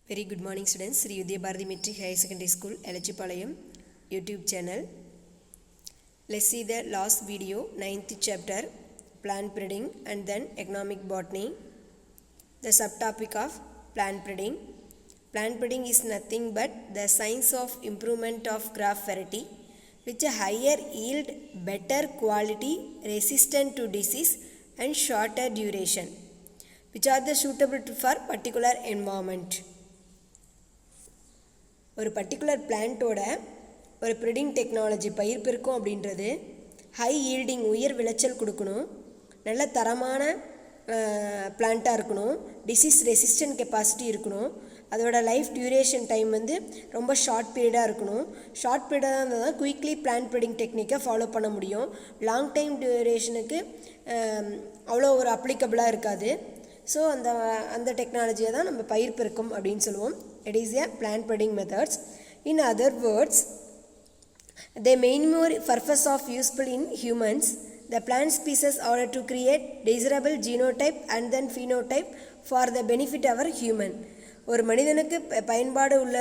Very good morning students. Sri Udaya Bharati Metric Higher Secondary School, Elachipalayam YouTube channel. Let's see the last video, 9th chapter, plant breeding and then economic botany. The subtopic of plant breeding. Plant breeding is nothing but the science of improvement of crop variety with a higher yield, better quality, resistant to disease and shorter duration, which are the suitable for particular environment. ஒரு particular பிளான்ட்டோட ஒரு breeding technology பயிர் பெருக்கம் அப்படின்றது high yielding உயர் விளைச்சல் கொடுக்கணும், நல்ல தரமான பிளான்ட்டாக இருக்கணும், டிசீஸ் ரெசிஸ்டன்ட் கெப்பாசிட்டி இருக்கணும், அதோட லைஃப் டியூரேஷன் டைம் வந்து ரொம்ப ஷார்ட் பீரியடாக இருக்கணும். ஷார்ட் பீரியடாக இருந்தால் தான் குயிக்லி பிளான்ட் ப்ரீடிங் டெக்னிக்கை ஃபாலோ பண்ண முடியும். லாங் டைம் டியூரேஷனுக்கு அவ்வளோ ஒரு அப்ளிகபிளாக இருக்காது. ஸோ அந்த டெக்னாலஜியை தான் நம்ம பயிர் பெருக்கம் அப்படின்னு சொல்லுவோம். It is a plant breeding methods. In other words, the main more purpose of useful in humans, the plant species order to create desirable genotype and then phenotype for the benefit of our human. ஒரு மனிதனுக்கு பயன்பாடு உள்ள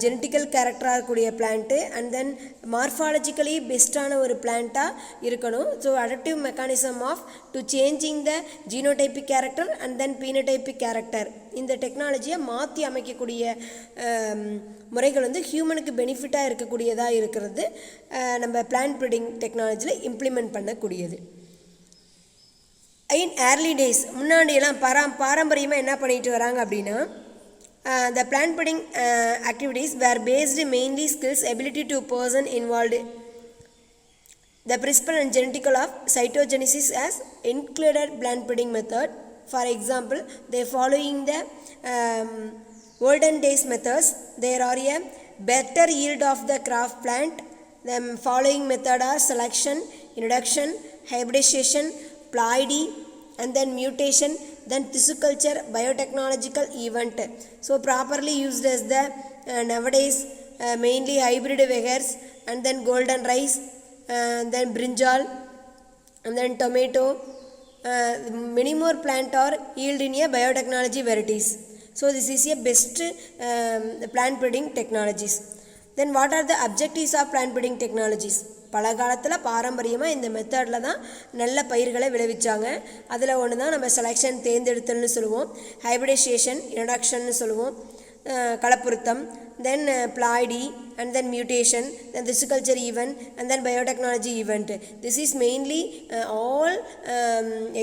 genetical கேரக்டராக இருக்கக்கூடிய plant and then morphologically பெஸ்ட்டான ஒரு பிளான்ட்டாக இருக்கணும். So adaptive mechanism of to changing the genotypic character and then phenotypic character, இந்த டெக்னாலஜியை மாற்றி அமைக்கக்கூடிய முறைகள் வந்து ஹியூமனுக்கு பெனிஃபிட்டாக இருக்கக்கூடியதாக இருக்கிறது நம்ம பிளான்ட் ப்ரீடிங் டெக்னாலஜியில் இம்ப்ளிமெண்ட் பண்ணக்கூடியது. இன் ஏர்லி டேஸ் முன்னாடியெல்லாம் பாரம்பரியமாக என்ன பண்ணிட்டு வராங்க அப்படின்னா, the plant breeding activities were based mainly skills ability to person involved the principal and genetical of cytogenesis as included plant breeding method. For example, they following the olden days methods, there are a better yield of the craft plant. The following method are selection, introduction, hybridization, ploidy and then mutation, then tissue culture, biotechnological event. So properly used as the nowadays mainly hybrid vigors and then golden rice and then brinjal and then tomato, many more plant are yield in a biotechnology varieties. So this is a best plant breeding technologies. Then what are the objectives of plant breeding technologies? பல காலத்தில் பாரம்பரியமாக இந்த மெத்தடில் தான் நல்ல பயிர்களை விளைவிச்சாங்க. அதில் ஒன்று தான் நம்ம செலெக்ஷன் தேர்ந்தெடுத்தல்னு சொல்லுவோம், ஹைபிரிடைசேஷன் இன்ட்ரடக்ஷன்னு சொல்லுவோம், கலப்புருத்தம், தென் ploidy and then mutation, then viticulture event and then biotechnology event. This is mainly all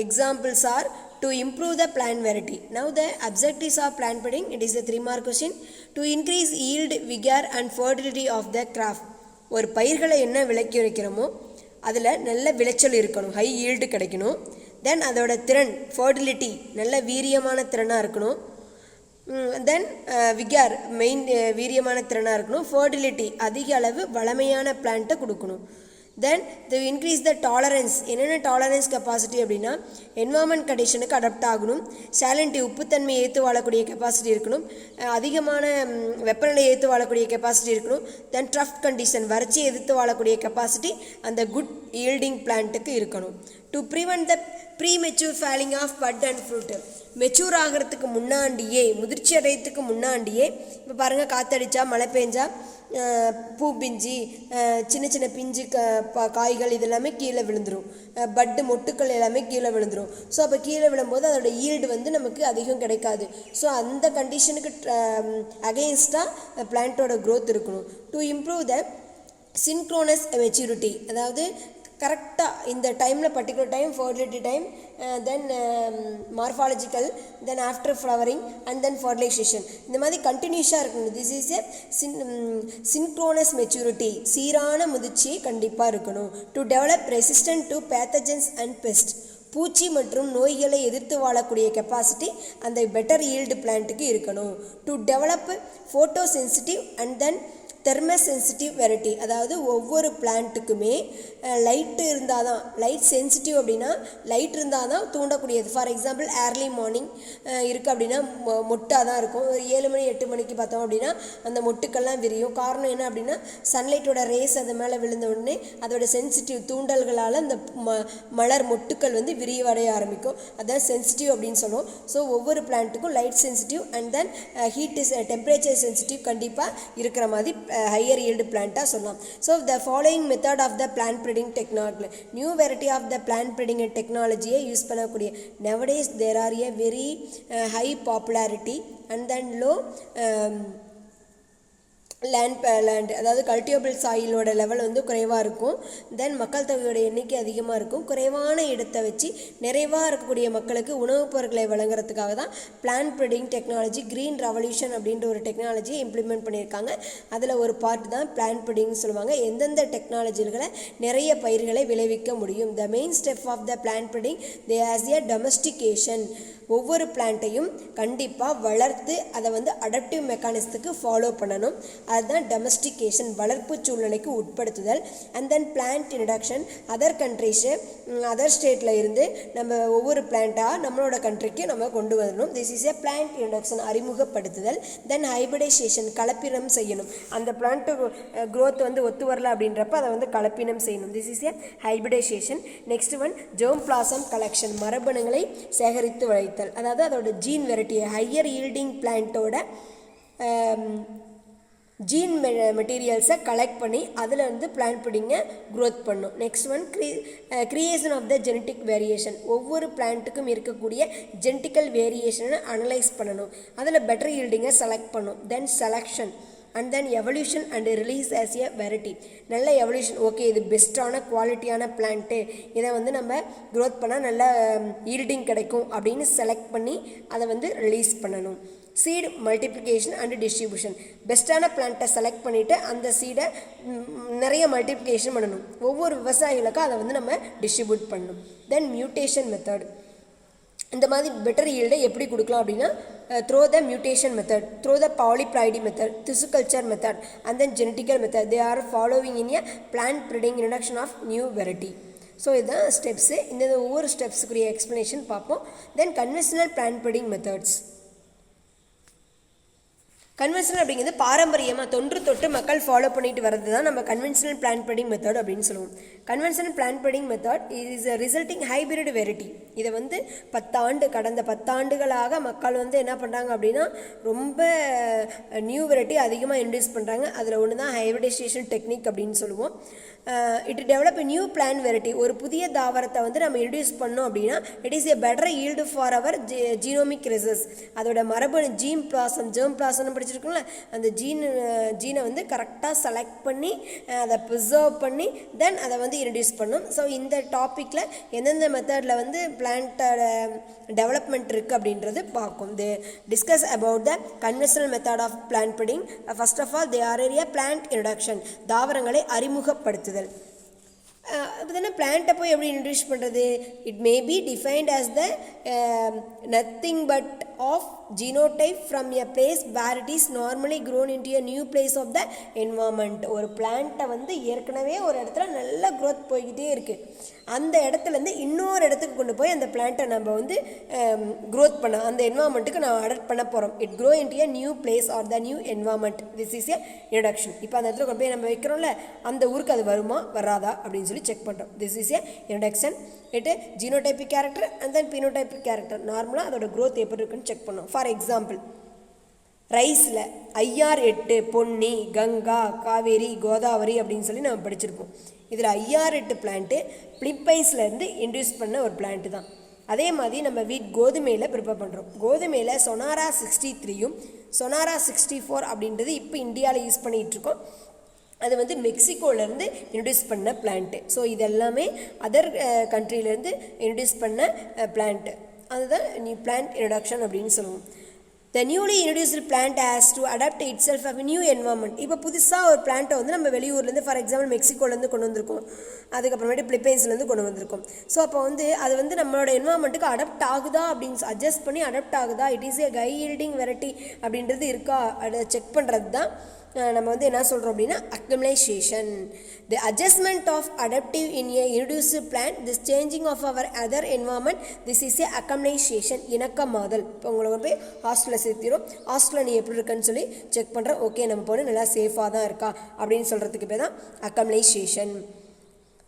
examples are to improve the plant variety. Now the objectives of plant breeding, it is a 3-mark question. To increase yield, vigor and fertility of the crop. ஒரு பயிர்களை என்ன விளைக்க வைக்கிறோமோ அதில் நல்ல விளைச்சல் இருக்கணும், high yield கிடைக்கணும். தென் அதோட திறன் ஃபர்டிலிட்டி நல்ல வீரியமான திறனாக இருக்கணும். தென் விகார் மெயின் வீரியமான திறனாக இருக்கணும். ஃபர்டிலிட்டி அதிக அளவு வளமையான பிளான்ட்டை கொடுக்கணும். தென் தி இன்க்ரீஸ் த டாலரன்ஸ், என்னென்ன டாலரன்ஸ் கெப்பாசிட்டி அப்படின்னா என்வாயர்மெண்ட் கண்டிஷனுக்கு அடாப்ட் ஆகணும், சேலண்டி உப்புத்தன்மையை ஏற்று வாழக்கூடிய கெப்பாசிட்டி இருக்கணும், அதிகமான வெப்பநிலையை ஏற்று வாழக்கூடிய கெப்பாசிட்டி இருக்கணும். தென் ட்ரஃப் கண்டிஷன் வறட்சியை எதிர்த்து வாழக்கூடிய கெப்பாசிட்டி அந்த குட் ஈல்டிங் பிளான்ட்டுக்கு இருக்கணும். To prevent the premature falling of bud and fruit, mature ஆகிறதுக்கு முன்னாடியே முதிர்ச்சி அடையத்துக்கு முன்னாடியே, இப்போ பாருங்கள் காற்றடிச்சா மழை பெஞ்சா பூ பிஞ்சு சின்ன சின்ன பிஞ்சு காய்கள் இதெல்லாமே கீழே விழுந்துடும், பட்டு மொட்டுக்கள் எல்லாமே கீழே விழுந்துடும். ஸோ அப்போ கீழே விழும்போது அதோட ஈல்டு வந்து நமக்கு அதிகம் கிடைக்காது. ஸோ அந்த கண்டிஷனுக்கு அகெயின்ஸ்டாக பிளான்ட்டோட க்ரோத் இருக்கணும். To improve the synchronous maturity, அதாவது கரெக்டாக இந்த டைமில் particular time fertility time, then morphological, then after flowering and then fertilisation, இந்த மாதிரி கண்டினியூஸாக இருக்கணும். This is A synchronous maturity, சீரான முதிர்ச்சி கண்டிப்பாக இருக்கணும். To develop resistant to pathogens and best, பூச்சி மற்றும் நோய்களை எதிர்த்து வாழக்கூடிய கெப்பாசிட்டி அந்த பெட்டர் ஈல்டு பிளான்ட்டுக்கு இருக்கணும். To develop photo sensitive and then thermosensitive variety, அதாவது ஒவ்வொரு பிளான்ட்டுக்குமே லைட்டு இருந்தால் தான், லைட் சென்சிட்டிவ் அப்படின்னா லைட் இருந்தால் தான் தூண்டக்கூடியது. ஃபார் எக்ஸாம்பிள் ஏர்லி மார்னிங் இருக்குது அப்படின்னா மொட்டாக தான் இருக்கும். ஒரு 7 மணி 8 மணிக்கு பார்த்தோம் அப்படின்னா அந்த மொட்டுக்கள்லாம் விரியும். காரணம் என்ன அப்படின்னா சன்லைட்டோட ரேஸ் அது மேலே விழுந்த உடனே அதோட சென்சிட்டிவ் தூண்டல்களால் அந்த மலர் மொட்டுக்கள் வந்து விரிவடைய ஆரம்பிக்கும். அதான் சென்சிட்டிவ் அப்படின்னு சொல்லுவோம். ஸோ ஒவ்வொரு பிளான்ட்டுக்கும் light sensitive and then heat temperature sensitive கண்டிப்பாக இருக்கிற மாதிரி higher yield plant சொல்லலாம். So the following method of the plant breeding technology, new variety of the plant breeding technology use பண்ணக்கூடிய. Nowadays there are a very high popularity and then low land, அதாவது cultivable சாயிலோட level வந்து குறைவாக இருக்கும். தென் மக்கள் தொகையோட எண்ணிக்கை அதிகமாக இருக்கும். குறைவான இடத்தை வச்சு நிறைவாக இருக்கக்கூடிய மக்களுக்கு உணவுப் பொருட்களை வழங்குறதுக்காக தான் plant breeding technology green revolution அப்படின்ற ஒரு டெக்னாலஜியை இம்ப்ளிமெண்ட் பண்ணியிருக்காங்க. அதில் ஒரு பார்ட் தான் பிளான்ட் ப்ரீடிங்னு சொல்லுவாங்க. எந்தெந்த டெக்னாலஜிகளை நிறைய பயிர்களை விளைவிக்க முடியும். The main step of the plant breeding they as a domestication. ஒவ்வொரு பிளான்ட்டையும் கண்டிப்பாக வளர்த்து அதை வந்து அடாப்டிவ் மெக்கானிசத்துக்கு ஃபாலோ பண்ணணும். அதுதான் டொமஸ்டிகேஷன், வளர்ப்பு சூழ்நிலைக்கு உட்படுத்துதல். And then plant introduction, other countries other ஸ்டேட்டில் இருந்து நம்ம ஒவ்வொரு பிளான்ட்டாக நம்மளோட கண்ட்ரிக்கு நம்ம கொண்டு வரணும். This is a plant introduction, அறிமுகப்படுத்துதல். தென் ஹைபிரிடைசேஷன், கலப்பினம் செய்யணும். அந்த பிளான்ட்டு க்ரோத் வந்து ஒத்து வரல அப்படின்றப்ப அதை வந்து கலப்பினம் செய்யணும். This is a hybridization. Next one germ plasm collection, மரபணுகளை சேகரித்து வைத்தல். அதாவது அதோட ஜீன் வெரைட்டியை ஹையர் ஈல்டிங் பிளான்ட்டோட ஜீன் மெட்டீரியல்ஸை கலெக்ட் பண்ணி அதில் வந்து பிளான்ட் ப்ரீடிங்கை க்ரோத் பண்ணும். Next one creation of the genetic variation, ஒவ்வொரு பிளான்ட்டுக்கும் இருக்கக்கூடிய ஜெனட்டிக்கல் வேரியேஷனை அனலைஸ் பண்ணணும். அதில் பெட்டர் ஈல்டிங்கை செலக்ட் பண்ணும். Then selection and then evolution and release as a variety. நல்ல எவல்யூஷன், ஓகே இது பெஸ்ட்டான குவாலிட்டியான பிளான்ட்டு, இதை வந்து நம்ம க்ரோத் பண்ணால் நல்ல ஈல்டிங் கிடைக்கும் அப்படின்னு செலக்ட் பண்ணி அதை வந்து ரிலீஸ் பண்ணணும். சீட் மல்டிப்ளிகேஷன் அண்ட் டிஸ்ட்ரிபியூஷன், பெஸ்ட்டான பிளான்ட்டை செலக்ட் பண்ணிவிட்டு அந்த சீடை நிறைய மல்டிப்ளிகேஷன் பண்ணணும். ஒவ்வொரு விவசாயிகளுக்கும் அதை வந்து நம்ம டிஸ்ட்ரிபியூட் பண்ணணும். தென் மியூட்டேஷன் மெத்தட், இந்த மாதிரி பெட்டர் ஈல்டை எப்படி கொடுக்கலாம் அப்படின்னா through the mutation method, through the polyploidy method, திசு culture method and then genetical method. They are following in a plant breeding introduction of new variety. So இதுதான் ஸ்டெப்ஸு. இந்த ஒவ்வொரு ஸ்டெப்ஸுக்குரிய எக்ஸ்ப்ளனேஷன் பார்ப்போம். Then conventional plant breeding methods. Conventional அப்படிங்கிறது பாரம்பரியமாக தொன்று தொட்டு மக்கள் ஃபாலோ பண்ணிட்டு வர்றது தான் நம்ம கன்வென்ஷனல் பிளான்ட் ப்ரீடிங் மெத்தட் அப்படின்னு சொல்லுவோம். Conventional plant breeding method is a resulting hybrid variety. இதை வந்து கடந்த 10 ஆண்டுகளாக மக்கள் வந்து என்ன பண்ணுறாங்க அப்படின்னா ரொம்ப நியூ வெரைட்டி அதிகமாக இன்ட்ரடியூஸ் பண்ணுறாங்க. அதில் ஒன்று தான் ஹைபிரிடைசேஷன் டெக்னிக் அப்படின்னு சொல்லுவோம். It develop new plant variety, ஒரு புதிய தாவரத்தை வந்து நம்ம இன்ட்ரடியூஸ் பண்ணோம் அப்படின்னா it is a better yield for our genomic research. அதோட மரபணு ஜெர்ம் பிளாசம் படிச்சிருக்கோம்ல, அந்த ஜீனை வந்து கரெக்டாக செலக்ட் பண்ணி அதை ப்ரிசர்வ் பண்ணி தென் அதை வந்து இன்ட்ரடியூஸ் பண்ணும். ஸோ இந்த டாப்பிக்கில் எந்தெந்த மெத்தடில் வந்து பிளான்ட்டோட டெவலப்மெண்ட் இருக்குது அப்படின்றது பார்க்கும். They discuss about the conventional method of plant breeding. First of all they are a plant introduction, தாவரங்களை அறிமுகப்படுத்துதல். அப்போ பிளான்ட்டை போய் எப்படி இன்ட்ரடியூஸ் பண்ணுறது? It may be defined as the nothing but of genotype from a place where it is normally grown into a new place of the environment. ஒரு பிளான்ட்டை வந்து ஏற்கனவே ஒரு இடத்துல நல்ல க்ரோத் போய்கிட்டே இருக்குது, அந்த இடத்துலேருந்து இன்னொரு இடத்துக்கு கொண்டு போய் அந்த பிளான்ட்டை நம்ம வந்து க்ரோத் பண்ண அந்த என்வாமெண்ட்டுக்கு நான் அடாப்ட் பண்ண போகிறோம். It grow into a new place R the new environment. This is a introduction. இப்போ அந்த இடத்துல கொண்டு போய் நம்ம வைக்கிறோம்ல, அந்த ஊருக்கு அது வருமா வராதா அப்படின்னு சொல்லி செக் பண்ணுறோம். This is a introduction. It genotypic character and then phenotypic character. நார்மலாக அதோட க்ரோத் எப்படி இருக்குன்னு செக் பண்ணோம். ஃபார் எக்ஸாம்பிள் ரைஸில் IR8 பொன்னி, கங்கா, காவேரி, கோதாவரி அப்படின்னு சொல்லி நம்ம படிச்சிருப்போம். இதில் IR8 பிளான்ட்டு பிலிப்பைன்ஸ்லேருந்து இன்ட்ரடியூஸ் பண்ண ஒரு பிளான்ட்டு தான். அதே மாதிரி நம்ம கோதுமையில் ப்ரிப்பேர் பண்ணுறோம். கோதுமையில் சொனாரா 63யும் சொனாரா 64 அப்படின்றது இப்போ இந்தியாவில் யூஸ் பண்ணிகிட்ருக்கோம். அது வந்து மெக்சிகோலேருந்து இன்ட்ரடியூஸ் பண்ண பிளான்ட்டு. ஸோ இதெல்லாமே அதர் கண்ட்ரிலேருந்து இன்ட்ரடியூஸ் பண்ண பிளான்ட்டு. அதுதான் நியூ பிளான்ட் இன்ட்ரடக்ஷன் அப்படின்னு சொல்லுவோம். The newly introduced plant has to adapt itself of new environment. இப்போ புதுசாக ஒரு பிளான்ட்டை வந்து நம்ம வெளியூர்லேருந்து ஃபார் எக்ஸாம்பிள் மெக்சிகோலேருந்து கொண்டு வந்திருக்கோம், அதுக்கப்புறமேட்டு பிலிப்பைன்ஸ்லேருந்து கொண்டு வந்திருக்கோம். ஸோ அப்போ வந்து அது வந்து நம்மளோட என்வாமெண்ட்டுக்கு அடாப்ட் ஆகுதா அப்படின்னு அட்ஜஸ்ட் பண்ணி அடாப்ட் ஆகுதா, it is A high yielding variety அப்படின்றது இருக்கா அதை செக் பண்ணுறது தான் நம்ம வந்து என்ன சொல்கிறோம் அப்படின்னா accumulation. The adjustment of adaptive in a introduced plant, this changing of our other environment, this is a accumulation. இணக்கமாதல். இப்போ உங்களுக்கு போய் ஹாஸ்டலில் சேர்த்திரும், ஹாஸ்டலில் நீ எப்படி இருக்குன்னு சொல்லி செக் பண்ணுற, ஓகே நம்ம பொண்ணு நல்லா சேஃபாக தான் இருக்கா அப்படின்னு சொல்கிறதுக்கு பேர் தான் accumulation.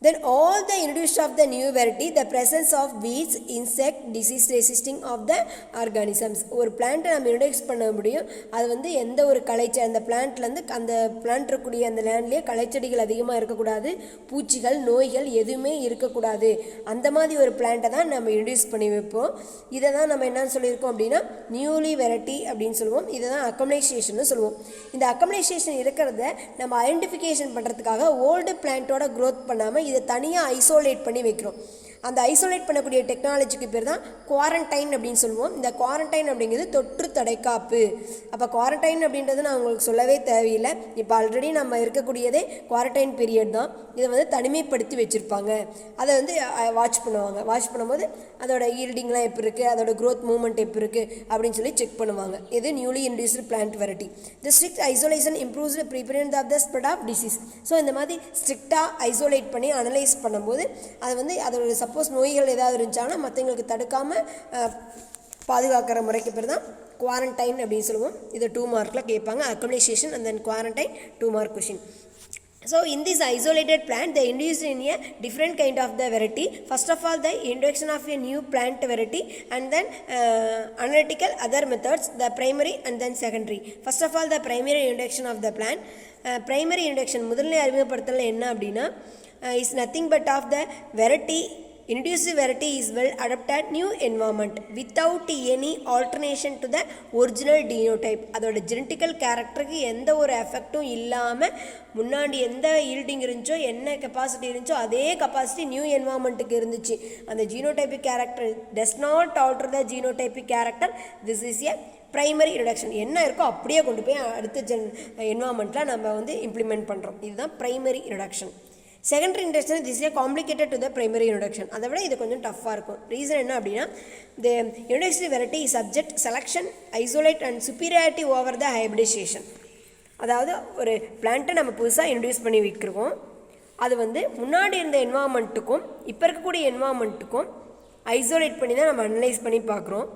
Then all the introduced of the new variety, the presence of weeds, insect, disease resisting of the organisms. ஒரு பிளான்ட்டை நம்ம இன்ட்ரடியூஸ் பண்ண முடியும், அது வந்து எந்த ஒரு அந்த பிளான்ட்லேருந்து அந்த பிளான்ட் இருக்கக்கூடிய அந்த லேண்ட்லேயே களைச்செடிகள் அதிகமாக இருக்கக்கூடாது, பூச்சிகள் நோய்கள் எதுவுமே இருக்கக்கூடாது, அந்த மாதிரி ஒரு பிளான்ட்டை தான் நம்ம இன்ட்ரடியூஸ் பண்ணி வைப்போம். இதை தான் நம்ம என்னன்னு சொல்லியிருக்கோம் அப்படின்னா நியூலி வெரைட்டி அப்படின்னு சொல்லுவோம். இதை தான் அக்கமனைசேஷன் சொல்லுவோம். இந்த அக்கமனைசேஷன் இருக்கிறத நம்ம ஐடென்டிஃபிகேஷன் பண்ணுறதுக்காக ஓல்டு பிளான்ட்டோட க்ரோத் பண்ணாமல் இதை தனியாக ஐசோலேட் பண்ணி வைக்கிறோம். அந்த ஐசோலேட் பண்ணக்கூடிய டெக்னாலஜிக்கு பேர் தான் குவாரண்டைன் அப்படின்னு சொல்லுவோம். இந்த குவாரண்டைன் அப்படிங்கிறது தொற்று தடைக்காப்பு. அப்போ குவாரண்டைன் அப்படின்றது நான் உங்களுக்கு சொல்லவே தேவையில்லை, இப்போ ஆல்ரெடி நம்ம இருக்கக்கூடியதே குவாரண்டைன் பீரியட் தான். இதை வந்து தனிமைப்படுத்தி வச்சுருப்பாங்க, அதை வந்து வாட்ச் பண்ணுவாங்க. வாட்ச் பண்ணும்போது அதோட ஈல்டிங்லாம் எப்படி இருக்குது, அதோட க்ரோத் மூவ்மெண்ட் எப்படி இருக்குது அப்படின்னு சொல்லி செக் பண்ணுவாங்க. இது newly introduced plant variety. The strict isolation improves prevent of the spread of disease. So இந்த மாதிரி ஸ்ட்ரிக்டாக ஐசோலேட் பண்ணி அனலைஸ் பண்ணும்போது அது வந்து அதோட சப்போஸ் நோய்கள் ஏதாவது இருந்துச்சாங்கன்னா மற்றவங்களுக்கு தடுக்காமல் பாதுகாக்கிற முறைக்கு பேர் தான் குவாரண்டைன் அப்படின்னு சொல்லுவோம். இது 2 மார்க்கில் கேட்பாங்க, acclimatization and then quarantine 2 mark question. So in this isolated plant, they introduced in a different kind of the variety. First of all, the introduction of a new plant variety, and then analytical other methods, the primary and then secondary. First of all, the primary introduction of the plant. Primary introduction முதல்ல அறிமுகப்படுத்தல என்ன அப்படின்னா is nothing but of the variety. Introduced variety is well adapted new environment without any alternation to the original genotype. அதோட genetical கேரக்டருக்கு எந்த ஒரு எஃபெக்டும் இல்லாமல் முன்னாடி எந்த ஈல்டிங் இருந்துச்சோ என்ன கெப்பாசிட்டி இருந்துச்சோ அதே கெப்பாசிட்டி நியூ என்வாயர்மெண்ட்டுக்கு இருந்துச்சு. அந்த genotypic character does not alter the genotypic character. This is a primary introduction. என்ன இருக்கோ அப்படியே கொண்டு போய் அடுத்த என்வாயர்மெண்ட்டில் நம்ம வந்து இம்ப்ளிமெண்ட் பண்ணுறோம். இதுதான் primary introduction. Secondary introduction this is complicated to the primary introduction. அதை விட இது கொஞ்சம் டஃப்பாக இருக்கும். ரீசன் என்ன அப்படின்னா the introductory variety is subject selection isolate and superiority over the hybridization. அதாவது ஒரு பிளான்ட்டை நம்ம புதுசாக இன்ட்ரடியூஸ் பண்ணி வைக்கிறோம், அது வந்து முன்னாடி இருந்த என்வாயர்மெண்ட்டுக்கும் இப்போ இருக்கக்கூடிய என்வாயர்மெண்ட்டுக்கும் ஐசோலேட் பண்ணி தான் நம்ம அனலைஸ் பண்ணி பார்க்குறோம்.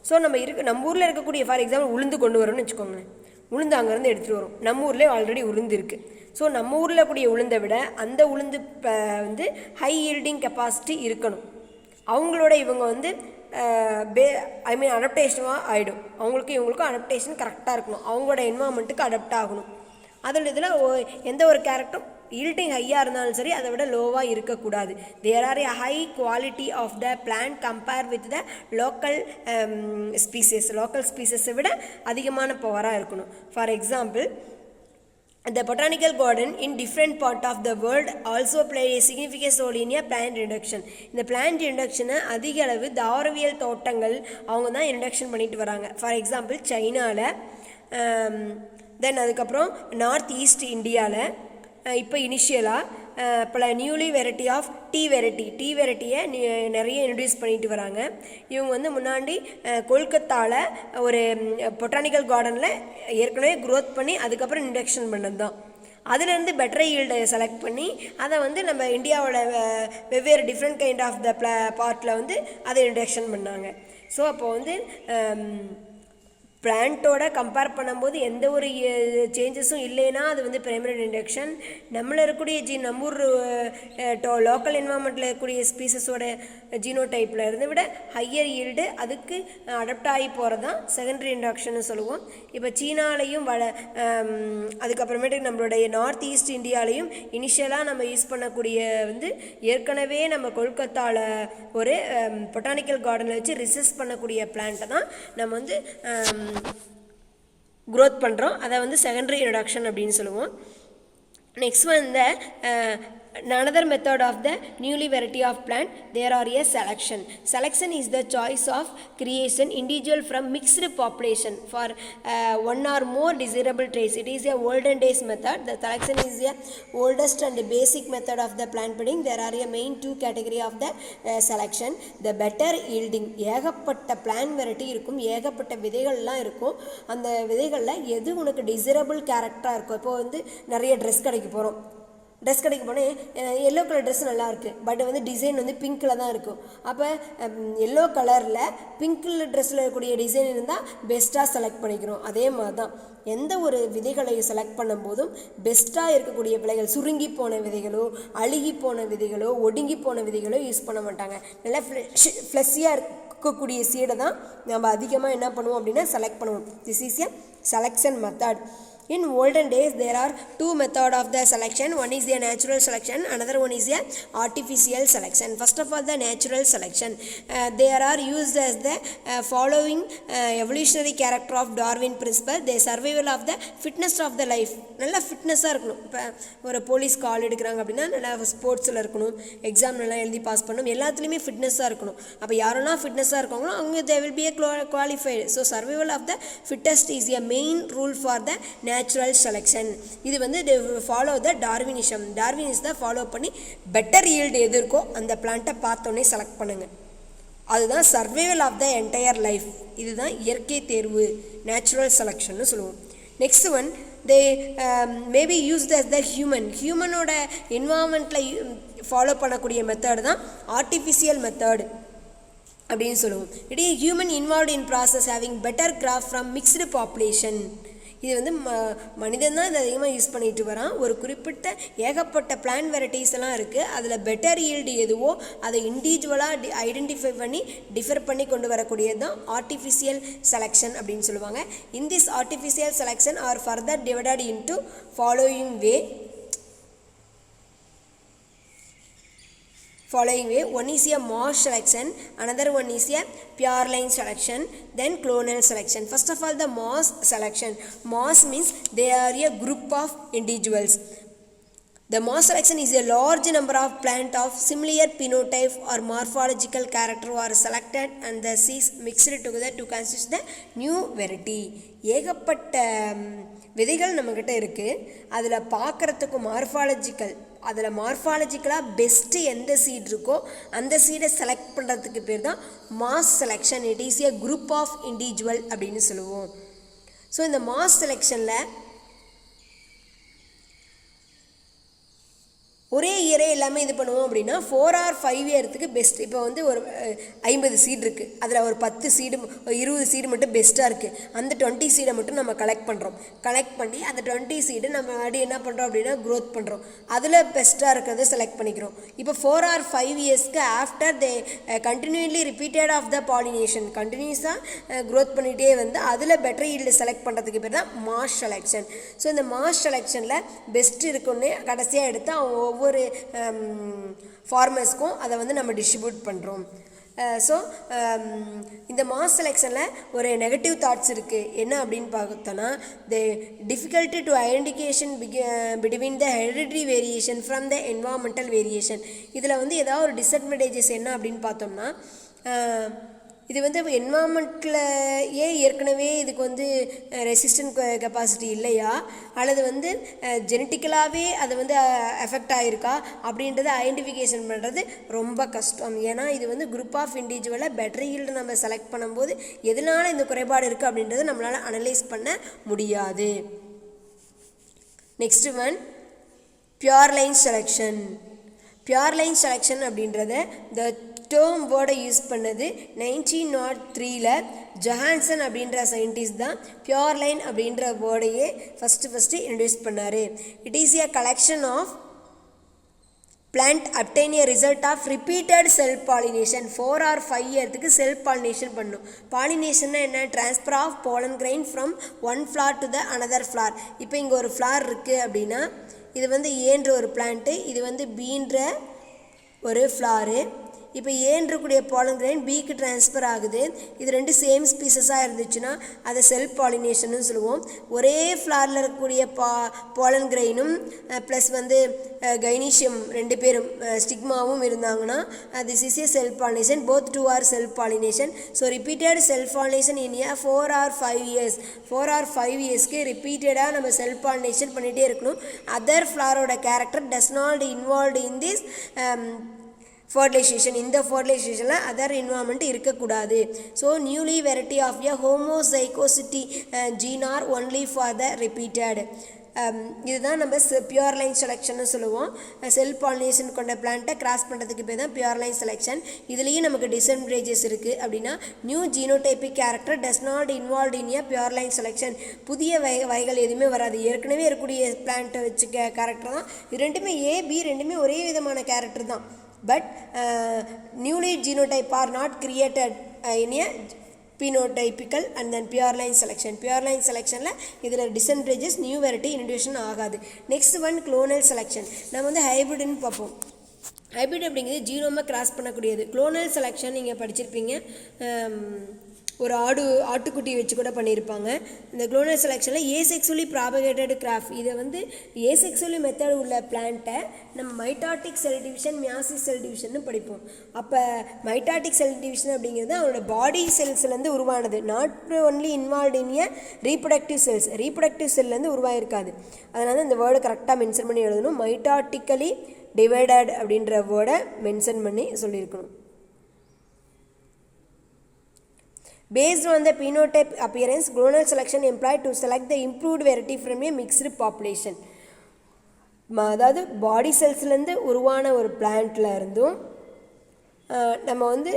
ஸோ நம்ம ஊரில் இருக்கக்கூடிய ஃபார் எக்ஸாம்பிள் உளுந்து கொண்டு வரோம்னு வச்சுக்கோங்களேன், உளுந்து அங்கேருந்து எடுத்துகிட்டு வரும். நம்ம ஊர்லேயே ஆல்ரெடி உளுந்து இருக்குது. ஸோ நம்ம ஊரில் கூடிய உளுந்தை விட அந்த உளுந்து வந்து ஹை ஈல்டிங் கெப்பாசிட்டி இருக்கணும். அவங்களோட இவங்க வந்து அடாப்டேஷனாக ஆகிடும். அவங்களுக்கும் இவங்களுக்கும் அடாப்டேஷன் கரெக்டாக இருக்கணும், அவங்களோட என்வாயர்மெண்ட்டுக்கு அடாப்ட் ஆகணும். அதில் இதில் எந்த ஒரு கேரக்டரும் ஈல்டிங் ஹையாக இருந்தாலும் சரி அதை விட லோவாக இருக்கக்கூடாது. There are a high quality of the plant compare with the local species. Local ஸ்பீசஸை விட அதிகமான பவராக இருக்கணும். For example, the botanical garden in different part of the world also play a significant role in a plant introduction. இந்த plant introduction அதிக அளவு தாவரவியல் தோட்டங்கள் அவங்க தான் இன்ட்ரடக்ஷன் பண்ணிட்டு வராங்க. ஃபார் எக்ஸாம்பிள் சைனாவில், தென் அதுக்கப்புறம் நார்த் ஈஸ்ட் இந்தியாவில் இப்போ இனிஷியலாக பல நியூலி வெரைட்டி ஆஃப் டீ வெரைட்டியை நிறைய இன்ட்ரடியூஸ் பண்ணிட்டு வராங்க. இவங்க வந்து முன்னாடி கொல்கத்தாவில் ஒரு பொட்டானிக்கல் கார்டனில் ஏற்கனவே க்ரோத் பண்ணி அதுக்கப்புறம் இன்ட்ரடக்ஷன் பண்ணது தான். அதுலேருந்து பெட்டர் ஈல்டை செலக்ட் பண்ணி அதை வந்து நம்ம இந்தியாவோட வெவ்வேறு டிஃப்ரெண்ட் கைண்ட் ஆஃப் த பார்ட்டில் வந்து அதை இன்ட்ரடக்ஷன் பண்ணாங்க. ஸோ அப்போ வந்து பிளான்ட்டோட கம்பேர் பண்ணும்போது எந்த ஒரு சேஞ்சஸும் இல்லைன்னா அது வந்து பிரைமரி இன்ட்ரடக்ஷன். நம்மள இருக்கக்கூடிய நம்ம ஊர் லோக்கல் என்வாயர்மெண்ட்டில் இருக்கக்கூடிய ஸ்பீசஸோட ஜீனோடைப்பில் இருந்து விட ஹையர் ஈல்டு அதுக்கு அடாப்ட் ஆகி போகிறது தான் செகண்டரி இன்ட்ரடக்ஷன்னு சொல்லுவோம். இப்போ சீனாலையும் அதுக்கப்புறமேட்டுக்கு நம்மளுடைய நார்த் ஈஸ்ட் இந்தியாலையும் இனிஷியலாக நம்ம யூஸ் பண்ணக்கூடிய வந்து ஏற்கனவே நம்ம கொல்கத்தாவில் ஒரு பொட்டானிக்கல் கார்டனில் வச்சு ரிசர்ச் பண்ணக்கூடிய பிளான்ட்டை தான் நம்ம வந்து க்ரோத் பண்ணுறோம். அதை வந்து செகண்டரி இன்ட்ரடக்ஷன் அப்படின்னு சொல்லுவோம். நெக்ஸ்ட் வந்து Another method of the newly variety of plant, there are a selection. Selection is the choice of creation individual from mixed population for one or more desirable traits. It is a olden days method. The selection is the oldest and basic method of the plant breeding. There are a main two category of the selection. The better yielding, ஏகப்பட்ட plant variety இருக்கும், ஏகப்பட்ட விதைகள்லாம் இருக்கும். அந்த விதைகளில் எது உனக்கு desirable கேரக்டராக இருக்கும். இப்போ வந்து நிறைய ட்ரெஸ் கடைக்கு போகிறோம், ட்ரெஸ் கடைக்கு போனால் எல்லோ கலர் ட்ரெஸ் நல்லாயிருக்கு, பட் வந்து டிசைன் வந்து பிங்க்கில் தான் இருக்கும். அப்போ எல்லோ கலரில் பிங்க்கில் ட்ரெஸ்ஸில் இருக்கக்கூடிய டிசைன் இருந்தால் பெஸ்ட்டாக செலக்ட் பண்ணிக்கிறோம். அதே மாதிரி தான் எந்த ஒரு விதைகளை செலக்ட் பண்ணும்போதும் பெஸ்ட்டாக இருக்கக்கூடிய விதைகள், சுருங்கி போன விதைகளோ அழுகி போன விதைகளோ ஒடுங்கி போன விதைகளோ யூஸ் பண்ண மாட்டாங்க. நல்லா ஃப்ளெஷியாக இருக்கக்கூடிய சீடை தான் நம்ம அதிகமாக என்ன பண்ணுவோம் அப்படின்னா செலக்ட் பண்ணுவோம். This is a selection method. In olden days, there are two methods of the selection. One is the natural selection, another one is the artificial selection. First of all, the natural selection. They are used as the following evolutionary character of Darwin principle. The survival of the fitness of the life. நல்லா ஃபிட்னஸாக இருக்கணும். இப்போ ஒரு police கால் எடுக்கிறாங்க அப்படின்னா நல்லா ஸ்போர்ட்ஸில் இருக்கணும், exam நல்லா எழுதி பாஸ் பண்ணணும், எல்லாத்துலேயுமே ஃபிட்னஸாக இருக்கணும். அப்போ யாரெல்லாம் ஃபிட்னஸாக இருக்காங்களோ அவங்க they will be a qualified. So survival of the fittest is a main rule for the natural selection. இது வந்து ஃபாலோ த டார்வினிசம். டார்வினிஸ் தான் ஃபாலோ பண்ணி பெட்டர் ஈல்டு எது இருக்கோ அந்த பிளான்ட்டை பார்த்தோன்னே செலக்ட் பண்ணுங்க. அதுதான் survival of the entire life. இதுதான் இயற்கை தேர்வு, நேச்சுரல் செலெக்ஷன்னு சொல்லுவோம். Next one, they may be used as the ஹியூமனோட என்வாரன்மெண்ட்டில் ஃபாலோ பண்ணக்கூடிய மெத்தட் தான் ஆர்டிஃபிஷியல் மெத்தட் அப்படின்னு சொல்லுவோம். It is human involve in process having better craft from mixed population. இது வந்து மனிதன் தான் இதை அதிகமாக யூஸ் பண்ணிட்டு வரான். ஒரு குறிப்பிட்ட ஏகப்பட்ட பிளான்ட் வெரைட்டிஸ் எல்லாம் இருக்குது. அதில் பெட்டர் ஈல்டு எதுவோ அதை இண்டிவிஜுவலாக ஐடென்டிஃபை பண்ணி டிஃபர் பண்ணி கொண்டு வரக்கூடியது தான் ஆர்டிஃபிஷியல் செலெக்ஷன் அப்படின்னு சொல்லுவாங்க. In this artificial selection R further divided into following way. One is a mass selection, another one is a pure line selection, then clonal selection. First of all, the mass selection. Mass means they are a group of individuals. The mass selection is a large number of plants of similar phenotype or morphological character are selected and the seeds mixed together to constitute the new variety. ஏகப்பட்ட விதைகள் நம்மக்கிட்ட இருக்குது. அதில் பார்க்குறதுக்கு மார்ஃபாலஜிக்கலாக best எந்த seat இருக்கோ அந்த சீடை select பண்ணுறதுக்கு பேர் தான் mass selection. It is a group of individual அப்படின்னு சொல்லுவோம். ஸோ இந்த மாஸ் செலெக்ஷனில் ஒரே இயரே எல்லாமே இது பண்ணுவோம் அப்படின்னா 4 or 5 இயர்த்துக்கு பெஸ்ட். இப்போ வந்து ஒரு 50 சீடு இருக்குது, அதில் ஒரு 10 சீடு 20 சீடு மட்டும் பெஸ்ட்டாக இருக்குது. அந்த 20 சீடை மட்டும் நம்ம கலெக்ட் பண்ணி அந்த 20 சீடு நம்ம மறுபடியும் என்ன பண்ணுறோம் அப்படின்னா க்ரோத் பண்ணுறோம். அதில் பெஸ்ட்டாக இருக்கிறத செலக்ட் பண்ணிக்கிறோம். இப்போ 4 or 5 இயர்ஸ்க்கு after they continuously repeated of the pollination, கண்டினியூஸாக க்ரோத் பண்ணிகிட்டே வந்து அதில் பெட்டர் ஈல்டு செலக்ட் பண்ணுறதுக்கு பேர் தான் மாஸ் செலெக்ஷன். ஸோ இந்த மாஸ் செலெக்ஷனில் பெஸ்ட் இருக்குன்னு கடைசியாக எடுத்து அவங்க ஒவ்வொரு ஃபார்மர்ஸ்க்கும் அதை வந்து நம்ம டிஸ்ட்ரிபியூட் பண்ணுறோம். ஸோ இந்த மாஸ் செலெக்ஷனில் ஒரு நெகட்டிவ் தாட்ஸ் இருக்குது. என்ன அப்படின்னு பார்த்தோன்னா, த difficulty to identification between the hereditary variation from the environmental variation. இதில் வந்து ஏதாவது ஒரு டிஸ்அட்வான்டேஜஸ் என்ன அப்படின்னு பார்த்தோம்னா, இது வந்து என்வாரன்மெண்ட்டில் ஏற்கனவே இதுக்கு வந்து ரெசிஸ்டன்ட் கெப்பாசிட்டி இல்லையா, அல்லது வந்து ஜெனட்டிக்கலாகவே அது வந்து எஃபெக்ட் ஆகிருக்கா அப்படின்றத ஐடென்டிஃபிகேஷன் பண்ணுறது ரொம்ப கஷ்டம். ஏன்னா இது வந்து குரூப் ஆஃப் இண்டிவிஜுவலாக பெட்டர் ஈல்டு நம்ம செலக்ட் பண்ணும்போது எதனால இந்த குறைபாடு இருக்குது அப்படின்றத நம்மளால் அனலைஸ் பண்ண முடியாது. Next one, pure line selection. Pure line selection அப்படின்றத த டேர்ம் வேர்டை யூஸ் பண்ணது 1903 ஜொஹான்சன் அப்படின்ற சயின்டிஸ்ட் தான் பியூர் லைன் அப்படின்ற வேர்டையே ஃபஸ்ட்டு இன்ட்ரடியூஸ் பண்ணார். It is a collection of plant obtain a result of repeated self pollination. 4 or 5 இயர்த்துக்கு செல்ஃப் பாலினேஷன் பண்ணும். பாலினேஷன்னா என்ன? Transfer of pollen grain from one flower to the another flower. இப்போ இங்கே ஒரு ஃப்ளார் இருக்குது அப்படின்னா இது வந்து ஏன்ற ஒரு பிளான்ட்டு, இது வந்து பீன்ற ஒரு ஃப்ளாரு, இப்போ ஏன்னு இருக்கக்கூடிய பாலன் கிரெயின் பிக்கு ட்ரான்ஸ்ஃபர் ஆகுது. இது ரெண்டு சேம் ஸ்பீசஸாக இருந்துச்சுன்னா அதை செல்ஃப் பாலினேஷன்னு சொல்லுவோம். ஒரே ஃப்ளாரில் இருக்கக்கூடிய பாலன் கிரெயினும் ப்ளஸ் வந்து கைனீஷியம் ரெண்டு பேரும் ஸ்டிக்மாவும் இருந்தாங்கன்னா this is a self pollination. Both two are self pollination. So repeated self pollination in a 4 or 5 years 4 or 5 yearsக்கு ரிப்பீட்டடாக நம்ம செல்ஃப் பாலினேஷன் பண்ணிகிட்டே இருக்கணும். அதர் ஃப்ளாரோட character does not involved in this fertilization. இந்த fertilizationல அதர் இன்வால்மெண்ட் இருக்கக்கூடாது. So newly variety of a homozygosity gene are only for the repeated. இதுதான் நம்ம பியூர் லைன் செலெக்ஷன்னு சொல்லுவோம். செல்ஃப் பாலினேஷன் கொண்ட பிளான்ட்டை கிராஸ் பண்ணுறதுக்கு பேர் தான் பியூர் லைன் செலெக்ஷன். இதுலேயும் நமக்கு டிஸ்அட்வான்டேஜஸ் இருக்குது. அப்படின்னா new genotypic character does not involve in a pure line selection. புதிய வகைகள் எதுவுமே வராது. ஏற்கனவே இருக்கக்கூடிய பிளான்ட்டை வச்சு கேரக்டர் தான் இது. ரெண்டுமே ஏ பி ரெண்டுமே ஒரே விதமான கேரக்டர் தான். But newly genotype are not created in a phenotypical and then pure line selection. Pure line selectionல இதில் disadvantages நியூ வெரைட்டி இன்ட்ரடியூஷன் ஆகாது. Next one clonal selection. நம்ம வந்து ஹைபிரிட்னு பார்ப்போம். ஹைபிரிட் அப்படிங்கிறது ஜீனோமை கிராஸ் பண்ணக்கூடியது. குளோனல் செலெக்ஷன் நீங்கள் படிச்சிருப்பீங்க. ஒரு ஆட்டுக்குட்டி வச்சு கூட பண்ணியிருப்பாங்க. இந்த குளோனல் செலெக்ஷனில் ஏசெக்சுவலி ப்ராபகேட்டட் கிராஃப்ட். இதை வந்து ஏசெக்சுவலி மெத்தட் உள்ள பிளான்ட்டை நம்ம mitotic cell division meiosis cell division படிப்போம். அப்போ மைட்டாட்டிக் செல் டிவிஷன் அப்படிங்கிறது அவனோட பாடி செல்ஸ்லேருந்து உருவானது. Not only involve in a reproductive cells. Reproductive செல்லேருந்து உருவாயிருக்காது. அதனால இந்த வேர்டை கரெக்டாக மென்ஷன் பண்ணி எழுதணும். மைட்டாட்டிக்கலி டிவைடட் அப்படின்ற வேர்டை மென்ஷன் பண்ணி சொல்லியிருக்கணும். Based on the phenotype appearance, clonal selection employed to select the improved variety from a mixed population. அதாவது பாடி செல்ஸ்லேருந்து உருவான ஒரு பிளான்ட்டில் இருந்தும் நம்ம வந்து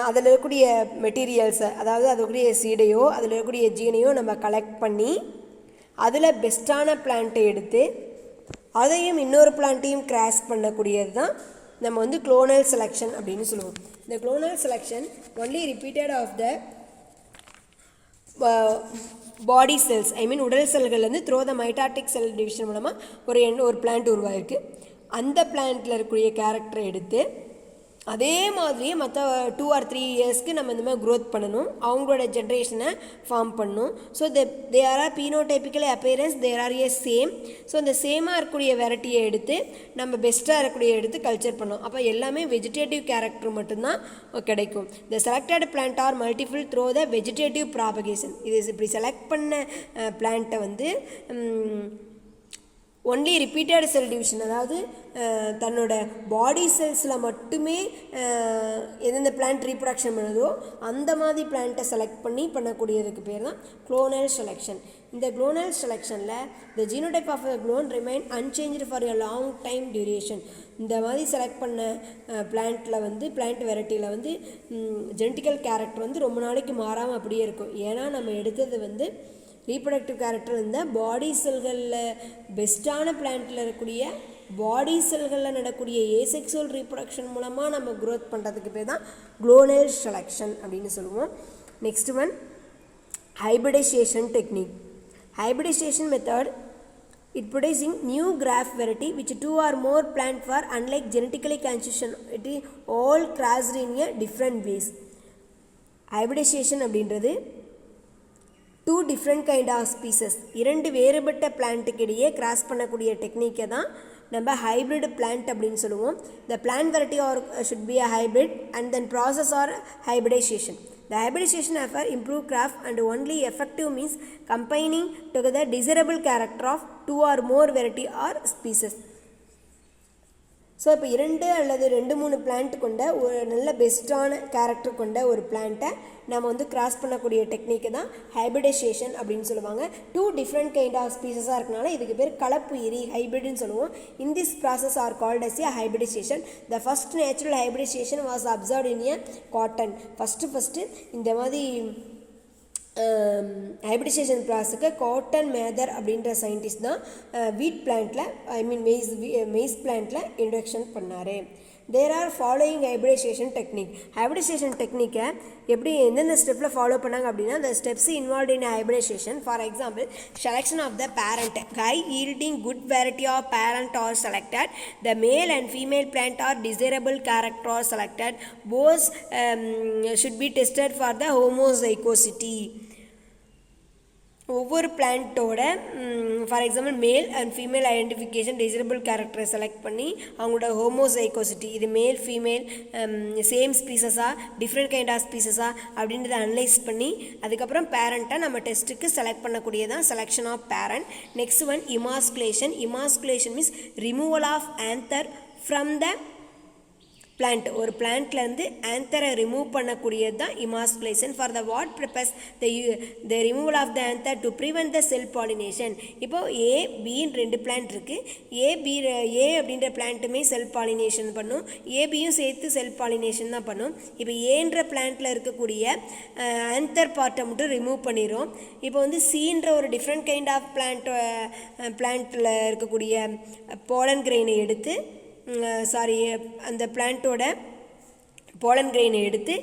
அதில் இருக்கக்கூடிய மெட்டீரியல்ஸை, அதாவது அதுக்குரிய சீடையோ அதில் இருக்கக்கூடிய ஜீனையோ நம்ம கலெக்ட் பண்ணி அதில் பெஸ்ட்டான பிளான்ட்டை எடுத்து அதையும் இன்னொரு பிளான்ட்டையும் கிராஸ் பண்ணக்கூடியது தான் நம்ம வந்து குளோனல் செலெக்ஷன் அப்படின்னு சொல்லுவோம். இந்த clonal selection only repeated of the body cells, I mean உடல் செல்கள்லேருந்து through the mitotic cell division மூலமாக ஒரு பிளான்ட் உருவாயிருக்கு. அந்த பிளான்ட்டில் இருக்கக்கூடிய கேரக்டரை எடுத்து அதே மாதிரியே மற்ற 2 or 3 இயர்ஸ்க்கு நம்ம இந்த மாதிரி க்ரோத் பண்ணணும். அவங்களோட ஜென்ரேஷனை ஃபார்ம் பண்ணணும். So they are phenotypical appearance there are a same. So இந்த சேமாக இருக்கக்கூடிய வெரைட்டியை எடுத்து நம்ம பெஸ்ட்டாக இருக்கக்கூடிய எடுத்து கல்ச்சர் பண்ணோம். அப்போ எல்லாமே வெஜிடேட்டிவ் கேரக்டர் மட்டும்தான் கிடைக்கும். The selected plant are multiple through the vegetative propagation. இது இப்படி செலக்ட் பண்ண பிளான்ட்டை வந்து ஒன்லி ரிப்பீட்டட் செல் டிவிஷன், அதாவது தன்னோட பாடி செல்ஸில் மட்டுமே எந்தெந்த பிளான்ட் ரீப்ரொடக்ஷன் பண்ணுதோ அந்த மாதிரி பிளான்ட்டை செலக்ட் பண்ணி பண்ணக்கூடியதுக்கு பேர் தான் குளோனல் செலெக்ஷன். இந்த குளோனல் செலெக்ஷனில் the genotype of a clone remain unchange for a long time duration. இந்த மாதிரி செலக்ட் பண்ண பிளான்ட்டில் வந்து பிளான்ட் வெரைட்டியில் வந்து ஜெனட்டிக்கல் கேரக்டர் வந்து ரொம்ப நாளைக்கு மாறாமல் அப்படியே இருக்கும். ஏன்னா நம்ம எடுத்தது வந்து ரீப்ரொடக்டிவ் கேரக்டர் இருந்தால் பாடி செல்களில் பெஸ்ட்டான பிளான்ட்டில் இருக்கக்கூடிய பாடி செல்களில் நடக்கூடிய ஏசெக்சுவல் ரீப்ரொடக்ஷன் மூலமாக நம்ம க்ரோத் பண்ணுறதுக்கு பேர் தான் குளோனல் செலெக்ஷன் அப்படின்னு சொல்லுவோம். Next one hybridization technique. Hybridization method, it producing new graft variety which 2 or more plant for unlike genetically constitution, it is all crossed in a different ways. Hybridization அப்படின்றது 2 different kind of species, 2 வேறுபட்ட பிளான்ட்டுக்கு இடையே cross பண்ணக்கூடிய டெக்னிக்கை தான் நம்ம hybrid plant அப்படின்னு சொல்லுவோம். The plant variety or should be a hybrid and then process or hybridization. The hybridization offer improved craft and only effective means combining together desirable character of 2 or more variety or species. So இப்போ 2 அல்லது 2-3 plant கொண்ட ஒரு நல்ல பெஸ்ட்டான character கொண்ட ஒரு பிளான்ட்டை நம்ம வந்து கிராஸ் பண்ணக்கூடிய டெக்னிக்கு தான் ஹைப்ரிடைசேஷன் அப்படின்னு சொல்லுவாங்க. 2 டிஃப்ரெண்ட் கைண்ட் ஆஃப் ஸ்பீசஸாக இருக்கனால இதுக்கு பேர் கலப்புயிரி ஹைப்ரிட்னு சொல்லுவோம். In this process are called as a hybridization. The first natural hybridization was observed in a cotton. First இந்த மாதிரி ஹைப்ரிடைசேஷன் ப்ராசஸுக்கு காட்டன் மேதர் அப்படின்ற சயின்டிஸ்ட் தான் வீட் பிளான்ட்டில், ஐ மீன் மெய்ஸ் பிளான்ட்டில் இன்ட்ரடக்ஷன் பண்ணார். There are following hybridization technique. Hybridization டெக்னிக்கை எப்படி எந்தெந்த ஸ்டெப்பில் ஃபாலோ பண்ணாங்க அப்படின்னா the steps involved in hybridization, for example selection of the parent, high yielding good variety of parent are selected, the male and female plant are desirable character are selected, both should be tested for the homozygosity. ஒவ்வொரு பிளான்ட்டோட for example male and female identification desirable கேரக்டரை select பண்ணி அவங்களோட homozygosity, இது male female same ஸ்பீசஸா different kind of ஸ்பீசஸா அப்படின்றத analyse பண்ணி அதுக்கப்புறம் பேரண்ட்டை நம்ம டெஸ்ட்டுக்கு செலக்ட் பண்ணக்கூடியதான் selection of parent. Next one emasculation. Emasculation means removal of anther from the plant. ஒரு பிளான்ட்லேருந்து ஆந்தரை ரிமூவ் பண்ணக்கூடியது தான் emasculation. For the what purpose the removal of the anther to prevent the self pollination. இப்போது ஏ பின்னு 2 plant இருக்குது. ஏ அப்படின்ற பிளான்ட்டுமே self pollination பண்ணும், ஏபியும் சேர்த்து செல்ஃப் பாலினேஷன் தான் பண்ணும். இப்போ ஏன்ற பிளான்ட்டில் இருக்கக்கூடிய ஆந்தர் பார்ட்டை மட்டும் ரிமூவ் பண்ணிடும். இப்போ வந்து சீன்ற ஒரு டிஃப்ரெண்ட் கைண்ட் ஆஃப் பிளான்ட்டில் இருக்கக்கூடிய போலன் கிரெயினை எடுத்து அந்த பிளான்ட்டோட போலன் கிரெயினை எடுத்து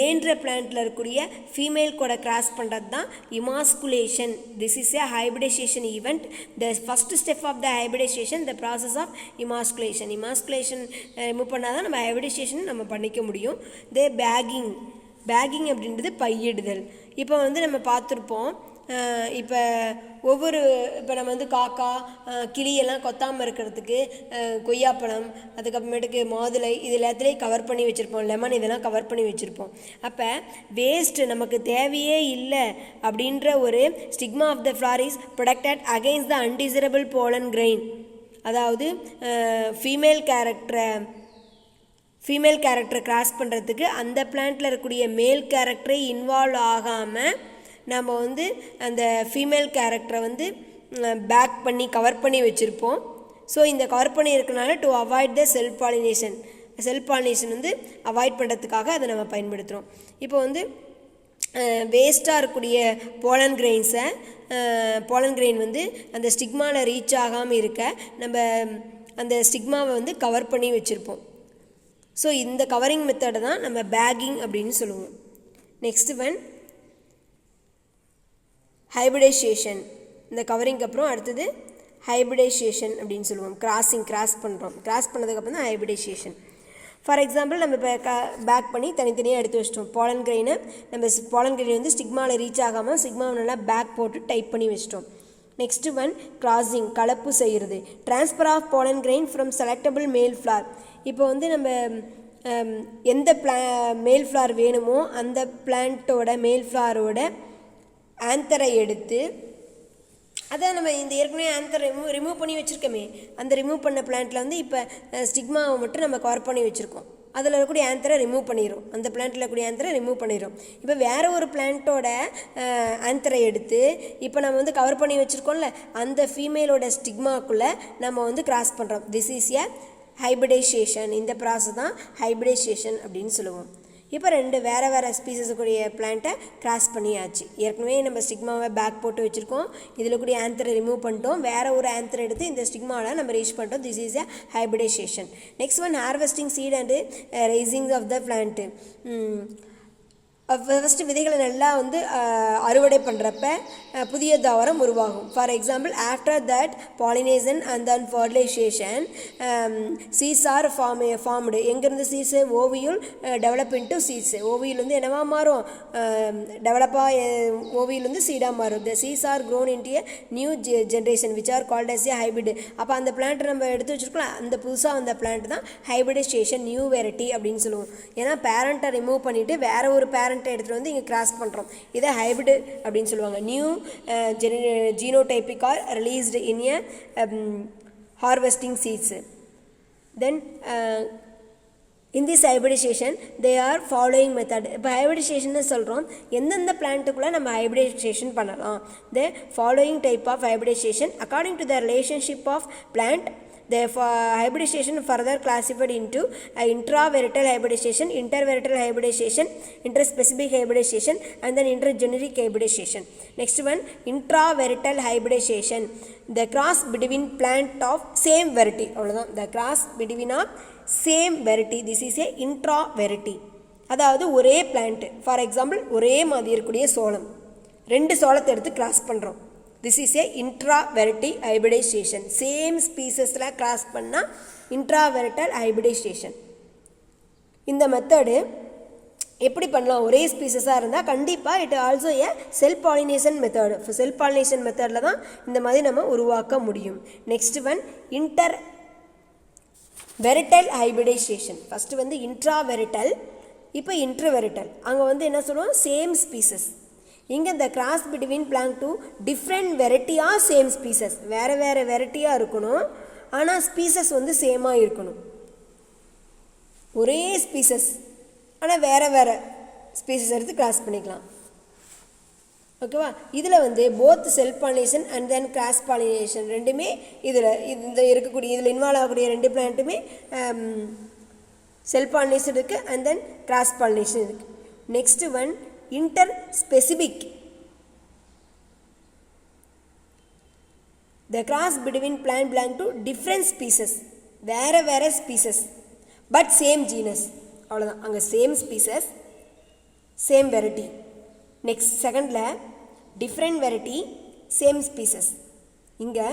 ஏன்ற பிளான்ட்டில் இருக்கக்கூடிய ஃபீமேல் கூட கிராஸ் பண்ணுறது தான் emasculation. This is a hybridization event. The first step of the hybridization the process of emasculation. Emasculation remove பண்ணால் தான் நம்ம ஹைப்ரிடைசேஷன் நம்ம பண்ணிக்க முடியும். பேக்கிங் அப்படின்றது பையிடுதல். இப்போ வந்து நம்ம பார்த்துருப்போம், இப்போ நம்ம வந்து காக்கா கிளியெல்லாம் கொத்தாமல் இருக்கிறதுக்கு கொய்யாப்பழம், அதுக்கப்புறமேட்டுக்கு மாதுளை, இது எல்லாத்துலேயும் கவர் பண்ணி வச்சுருப்போம், லெமன் இதெல்லாம் கவர் பண்ணி வச்சுருப்போம். அப்போ வேஸ்ட்டு நமக்கு தேவையே இல்லை அப்படின்ற ஒரு stigma of the flower is protected against the undesirable pollen grain. அதாவது ஃபீமேல் கேரக்டரை கிராஸ் பண்ணுறதுக்கு அந்த பிளான்ட்டில் இருக்கக்கூடிய மேல் கேரக்டரை இன்வால்வ் ஆகாமல் நம்ம வந்து அந்த ஃபீமேல் கேரக்டரை வந்து பேக் பண்ணி கவர் பண்ணி வச்சுருப்போம். ஸோ இந்த கவர் பண்ணி இருக்கனால to avoid the self pollination வந்து அவாய்ட் பண்ணுறதுக்காக அதை நம்ம பயன்படுத்துகிறோம். இப்போ வந்து வேஸ்ட்டாக இருக்கக்கூடிய போலன் கிரெயின் வந்து அந்த ஸ்டிக்மாவில் ரீச் ஆகாமல் இருக்க நம்ம அந்த ஸ்டிக்மாவை வந்து கவர் பண்ணி வச்சுருப்போம். ஸோ இந்த கவரிங் மெத்தடை தான் நம்ம பேக்கிங் அப்படின்னு சொல்லுவோம். Next one hybridization. இந்த கவரிங்க்கு அப்புறம் அடுத்தது ஹைப்ரிடைசேஷன் அப்படின்னு சொல்லுவோம். கிராஸ் பண்ணதுக்கப்புறம் தான் ஹைப்ரிடைசேஷன். ஃபார் எக்ஸாம்பிள் நம்ம இப்போ பேக் பண்ணி தனித்தனியாக எடுத்து வச்சிட்டோம். போலன் கிரெயினை வந்து ஸ்டிக்மாவில் ரீச் ஆகாமல் ஸ்டிக்மாவை நல்லா பேக் போட்டு டைப் பண்ணி வச்சிட்டோம். நெக்ஸ்ட் ஒன் கிராசிங், கலப்பு செய்கிறது. Transfer of pollen grain from selectable male flower. இப்போ வந்து நம்ம எந்த மேல் ஃப்ளார் வேணுமோ அந்த பிளான்ட்டோட மேல் ஃப்ளாரோட ஆந்தரை எடுத்து அதை நம்ம இந்த ஏற்கனவே ஆந்தரை ரிமூவ் பண்ணி வச்சுருக்கோமே, அந்த ரிமூவ் பண்ண பிளான்ட்டில் வந்து இப்போ ஸ்டிக்மாவை மட்டும் நம்ம கவர் பண்ணி வச்சுருக்கோம். அதில் இருக்கக்கூடிய ஆந்தரை ரிமூவ் பண்ணிடும், அந்த பிளான்ட்டில் இருக்கக்கூடிய ஆந்தரை ரிமூவ் பண்ணிடும். இப்போ வேறு ஒரு பிளான்ட்டோட ஆந்தரை எடுத்து இப்போ நம்ம வந்து கவர் பண்ணி வச்சுருக்கோம்ல, அந்த ஃபீமேலோட ஸ்டிக்மாக்குள்ளே நம்ம வந்து கிராஸ் பண்ணுறோம். This is a hybridization. இந்த ப்ராசஸ் தான் ஹைப்ரிடைசேஷன் அப்படின்னு சொல்லுவோம். இப்போ 2 வேறு ஸ்பீசஸுக்குரிய பிளான்ட்டை கிராஸ் பண்ணியாச்சு. ஏற்கனவே நம்ம ஸ்டிக்மாவை பேக் போட்டு வச்சுருக்கோம், இதில் கூடிய ஆந்தரை ரிமூவ் பண்ணிட்டோம், வேறு ஒரு ஆந்தரை எடுத்து இந்த ஸ்டிக்மாவில் நம்ம ரீச் பண்ணிட்டோம். This is a hybridization. Next one harvesting seed and raising of the plant. First விதைகளை நல்லா வந்து அறுவடை பண்ணுறப்ப புதிய தாவரம் உருவாகும். For example after that pollination and then fertilization seeds are formed. எங்கேருந்து seeds? Ovule develop into seeds. Ovule வந்து என்னவா மாறும்? ஓவியூல் வந்து சீடாக மாறும். The seeds are grown into a new generation which are called as a hybrid. அப்போ அந்த பிளான்ட்டை நம்ம எடுத்து வச்சுருக்கலாம், அந்த புதுசாக வந்த பிளான்ட் தான் ஹைபிரிடைசேஷன், நியூ வெரைட்டி அப்படின்னு சொல்லுவோம். ஏன்னா பேரண்ட்டை ரிமூவ் பண்ணிவிட்டு வேறு ஒரு பேரண்ட்டை எடுத்துகிட்டு வந்து இங்கே கிராஸ் பண்ணுறோம். இதை ஹைபிரிட் அப்படின்னு சொல்லுவாங்க. New genotypic are released in a harvesting seeds. Then in this hybridization they are following method. இப்போ ஹைப்ரிடைசேஷன் சொல்கிறோம், எந்தெந்த பிளான்ட்டுக்குள்ளே நம்ம ஹைப்ரிடைசேஷன் பண்ணலாம். the following type of hybridization according to the relationship of plant The hybridization further classified into intravarietal hybridization, intervarietal hybridization, interspecific hybridization, and then intergeneric hybridization. Next one, intravarietal hybridization, the cross between plant of same variety. The cross between of same variety, this is a intravariety. அதாவது ஒரே plant, for example ஒரே மாதிரி இருக்கக்கூடிய சோளம், ரெண்டு சோளத்தை எடுத்து cross பண்ணுறோம். This is a intravariety hybridization. Same ஸ்பீசஸில் கிராஸ் பண்ணால் இன்ட்ராவெரைட்டல் ஹைபிரிடைசேஷன். இந்த மெத்தடு எப்படி பண்ணலாம்? ஒரே ஸ்பீசஸாக இருந்தால் கண்டிப்பாக it also a self pollination method. Self pollination மெத்தடில் தான் இந்த மாதிரி நம்ம உருவாக்க முடியும். Next one, intervarietal hybridization. First வந்து இன்ட்ராவெரைட்டல், இப்போ இன்ட்ரவெரைட்டல். அங்கே வந்து என்ன சொல்லுவோம்? Same species. இங்கே இந்த cross between belong to different வெரைட்டியாக சேம் ஸ்பீசஸ், வேறு வேறு வெரைட்டியாக இருக்கணும், ஆனால் ஸ்பீசஸ் வந்து சேமாக இருக்கணும். ஒரே ஸ்பீசஸ் ஆனால் வேறு வேறு ஸ்பீசஸ் எடுத்து கிராஸ் பண்ணிக்கலாம். ஓகேவா? இதில் வந்து both self pollination and then cross pollination ரெண்டுமே இதில் இந்த இருக்கக்கூடிய இதில் இன்வால்வ் ஆகக்கூடிய ரெண்டு பிளான்ட்டுமே செல்ஃப் பாலினேஷன் இருக்குது அண்ட் தென் கிராஸ் பாலினேஷன் இருக்குது. Next one, interspecific. The cross between plant belong to different species, வேறு வேறு ஸ்பீசஸ் பட் சேம் ஜீனஸ். அவ்வளோதான். அங்கே same species same variety. Next செகண்டில் டிஃப்ரெண்ட் வெரைட்டி சேம் ஸ்பீசஸ். இங்கே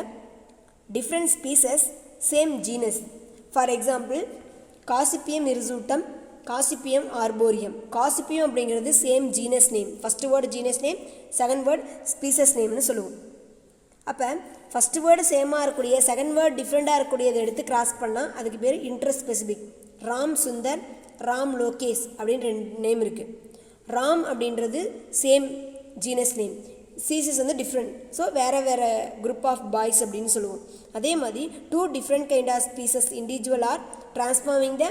different species same genus. For example Gossypium hirsutum, Gossypium arboreum. காசிப்பியம் அப்படிங்கிறது same genus name. First word genus name, second word species நேம்னு சொல்லுவோம். அப்போ first word சேமாக இருக்கக்கூடிய, second word டிஃப்ரெண்ட்டாக இருக்கக்கூடியதை எடுத்து கிராஸ் பண்ணால் அதுக்கு பேர் இன்டர் ஸ்பெசிபிக். ராம் சுந்தர், ராம் லோகேஷ் அப்படின்னு ரெண்டு நேம் இருக்குது. ராம் அப்படின்றது சேம் ஜீனஸ் நேம், ஸ்பீசஸ் வந்து டிஃப்ரெண்ட், ஸோ வேறு வேறு குரூப் ஆஃப் பாய்ஸ் அப்படின்னு சொல்லுவோம். அதே மாதிரி two different kind of species individual are transforming the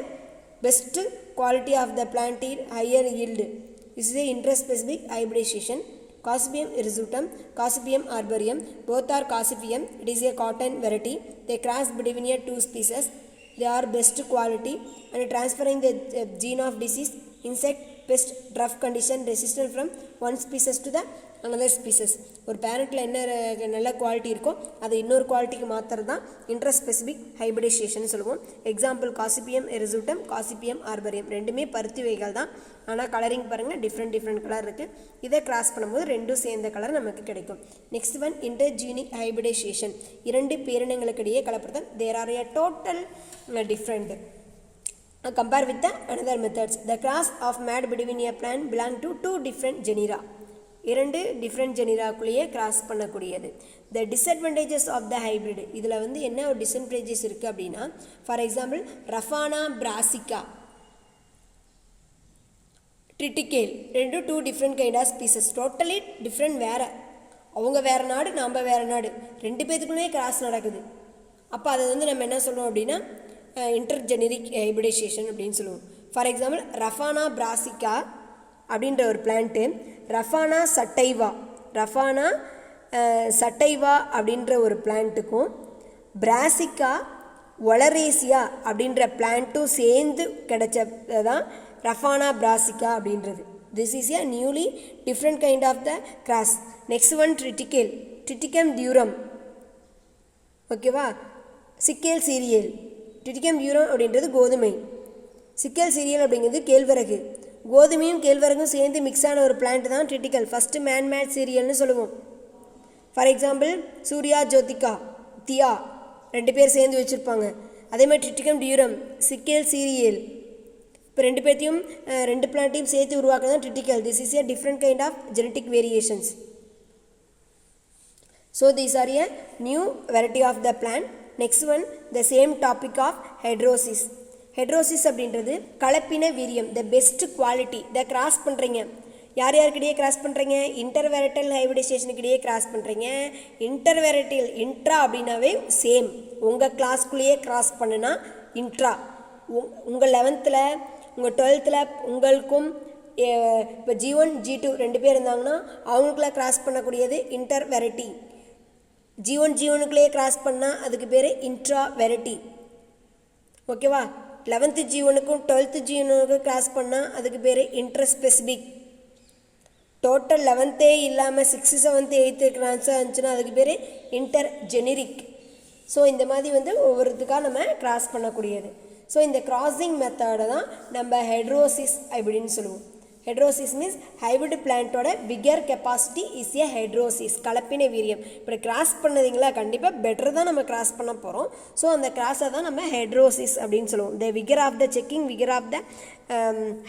best quality of the plant in higher yield. This is a interspecific hybridization. Cassipium hirsutum, Cassipium arboreum, both are Cassipium. It is a cotton variety. They cross between a two species. They are best quality and transferring the gene of disease, insect, pest, rough condition resistant from one species to the another species. ஒரு பேரண்ட்டில் என்ன நல்ல quality இருக்கோ அதை இன்னொரு குவாலிட்டிக்கு மாற்றுறது தான் இன்டர்ஸ்பெசிபிக் hybridisation சொல்லுவோம். எக்ஸாம்பிள் காசிப்பியம் எரிசூட்டம், காசிப்பியம் ஆர்பரியம் ரெண்டுமே பருத்தி வகைகள் தான். ஆனால் கலரிங் பாருங்கள் டிஃப்ரெண்ட் கலர் இருக்குது. இதை கிராஸ் பண்ணும்போது ரெண்டும் சேர்ந்த கலர் நமக்கு கிடைக்கும். Next one, intergeneric hybridization. இரண்டு பேரினங்களுக்கு இடையே கலப்படுதல். There are a total different. Compare with the another methods. The cross of mad between a plant belong to two different genera. இரண்டு டிஃப்ரெண்ட் ஜெனிராக்குள்ளேயே கிராஸ் பண்ணக்கூடியது. The disadvantages of the hybrid. இதில் வந்து என்ன ஒரு டிஸ்அட்வான்டேஜஸ் இருக்குது அப்படின்னா, for example raphanobrassica, triticale ரெண்டும் two different kind of species, totally different. வேறு அவங்க வேறு நாடு, நாம் வேறு நாடு, ரெண்டு பேத்துக்குள்ளே கிராஸ் நடக்குது. அப்போ அதை வந்து நம்ம என்ன சொல்லுவோம் அப்படின்னா இன்டர்ஜெனரிக் ஹைபிரிடைசேஷன் அப்படின்னு சொல்லுவோம். ஃபார் எக்ஸாம்பிள் ரஃபானா பிராசிகா அப்படின்ற ஒரு பிளான்ட்டு, ரஃபானா சட்டைவா அப்படின்ற ஒரு பிளான்ட்டுக்கும் பிராசிகா ஒலரேசியா அப்படின்ற பிளான்ட்டும் சேர்ந்து கிடைச்சது தான் ரஃபானா பிராசிகா அப்படின்றது. This is a newly different kind of the cross. Next one, triticale, triticum durum. ஓகேவா? Secale serial. ட்ரிட்டிகம் டியூரம் அப்படின்றது கோதுமை, சிக்கல் சீரியல் அப்படிங்கிறது கேழ்வரகு. கோதுமையும் கேழ்வரகும் சேர்ந்து மிக்ஸ் ஆன ஒரு பிளான்ட் தான் ட்ரிட்டிக்கல். ஃபஸ்ட்டு மேன்மேட் சீரியல்னு சொல்லுவோம். ஃபார் எக்ஸாம்பிள் சூர்யா ஜோதிகா, தியா ரெண்டு பேர் சேர்ந்து வச்சுருப்பாங்க. அதே மாதிரி ட்ரிட்டிகம் டியூரம், சிக்கேல் சீரியல். இப்போ ரெண்டு பேர்த்தையும் ரெண்டு பிளான்ட்டையும் சேர்த்து உருவாக்குறது தான் triticale. This is a different kind of genetic variations. So these are a new variety of the plant. Next one, the same topic of heterosis. Heterosis அப்படின்றது கலப்பின வீரியம், த பெஸ்ட் குவாலிட்டி. இதை கிராஸ் பண்ணுறீங்க, யார் யாருக்கிடையே கிராஸ் பண்ணுறீங்க? இன்டர்வெரைட்டல் ஹைபிரிடைசேஷனுக்கிடையே cross பண்ணுறீங்க. இன்டர்வெரைட்டல் intra அப்படின்னாவே same, உங்கள் கிளாஸ்க்குள்ளேயே கிராஸ் பண்ணுனா இன்ட்ரா. உங்கள் 11th உங்கள் 12th உங்களுக்கும் இப்போ G1 G2 ரெண்டு பேர் இருந்தாங்கன்னா அவங்களுக்குள்ள கிராஸ் பண்ணக்கூடியது இன்டர்வெரைட்டி. G1 G1க்குள்ளே கிராஸ் பண்ணால் அதுக்கு பேர் இன்ட்ரா வெரைட்டி. ஓகேவா? 11th G1க்கும் 12th G1க்கும் கிராஸ் பண்ணால் அதுக்கு பேர் இன்ட்ரஸ்பெசிபிக். டோட்டல் 11th இல்லாமல் 6th 7th 8th கிராஸ் ஆச்சுன்னா அதுக்கு பேர் இன்டர் ஜெனரிக். ஸோ இந்த மாதிரி வந்து ஒவ்வொருத்துக்காக நம்ம கிராஸ் பண்ணக்கூடியது. ஸோ இந்த கிராசிங் மெத்தடை தான் நம்ம ஹெட்ரோசிஸ் அப்படின்னு சொல்லுவோம். ஹெட்ரோசிஸ் மீன்ஸ் ஹைபிரிட் பிளான்ட்டோட vigour capacity is a heterosis, கலப்பின வீரியம். இப்படி கிராஸ் பண்ணதிங்களா கண்டிப்பாக பெட்டர் தான் நம்ம கிராஸ் பண்ண போகிறோம். ஸோ அந்த கிராஸை தான் நம்ம ஹெட்ரோசிஸ் அப்படின்னு சொல்லுவோம். The vigour of the checking vigour of the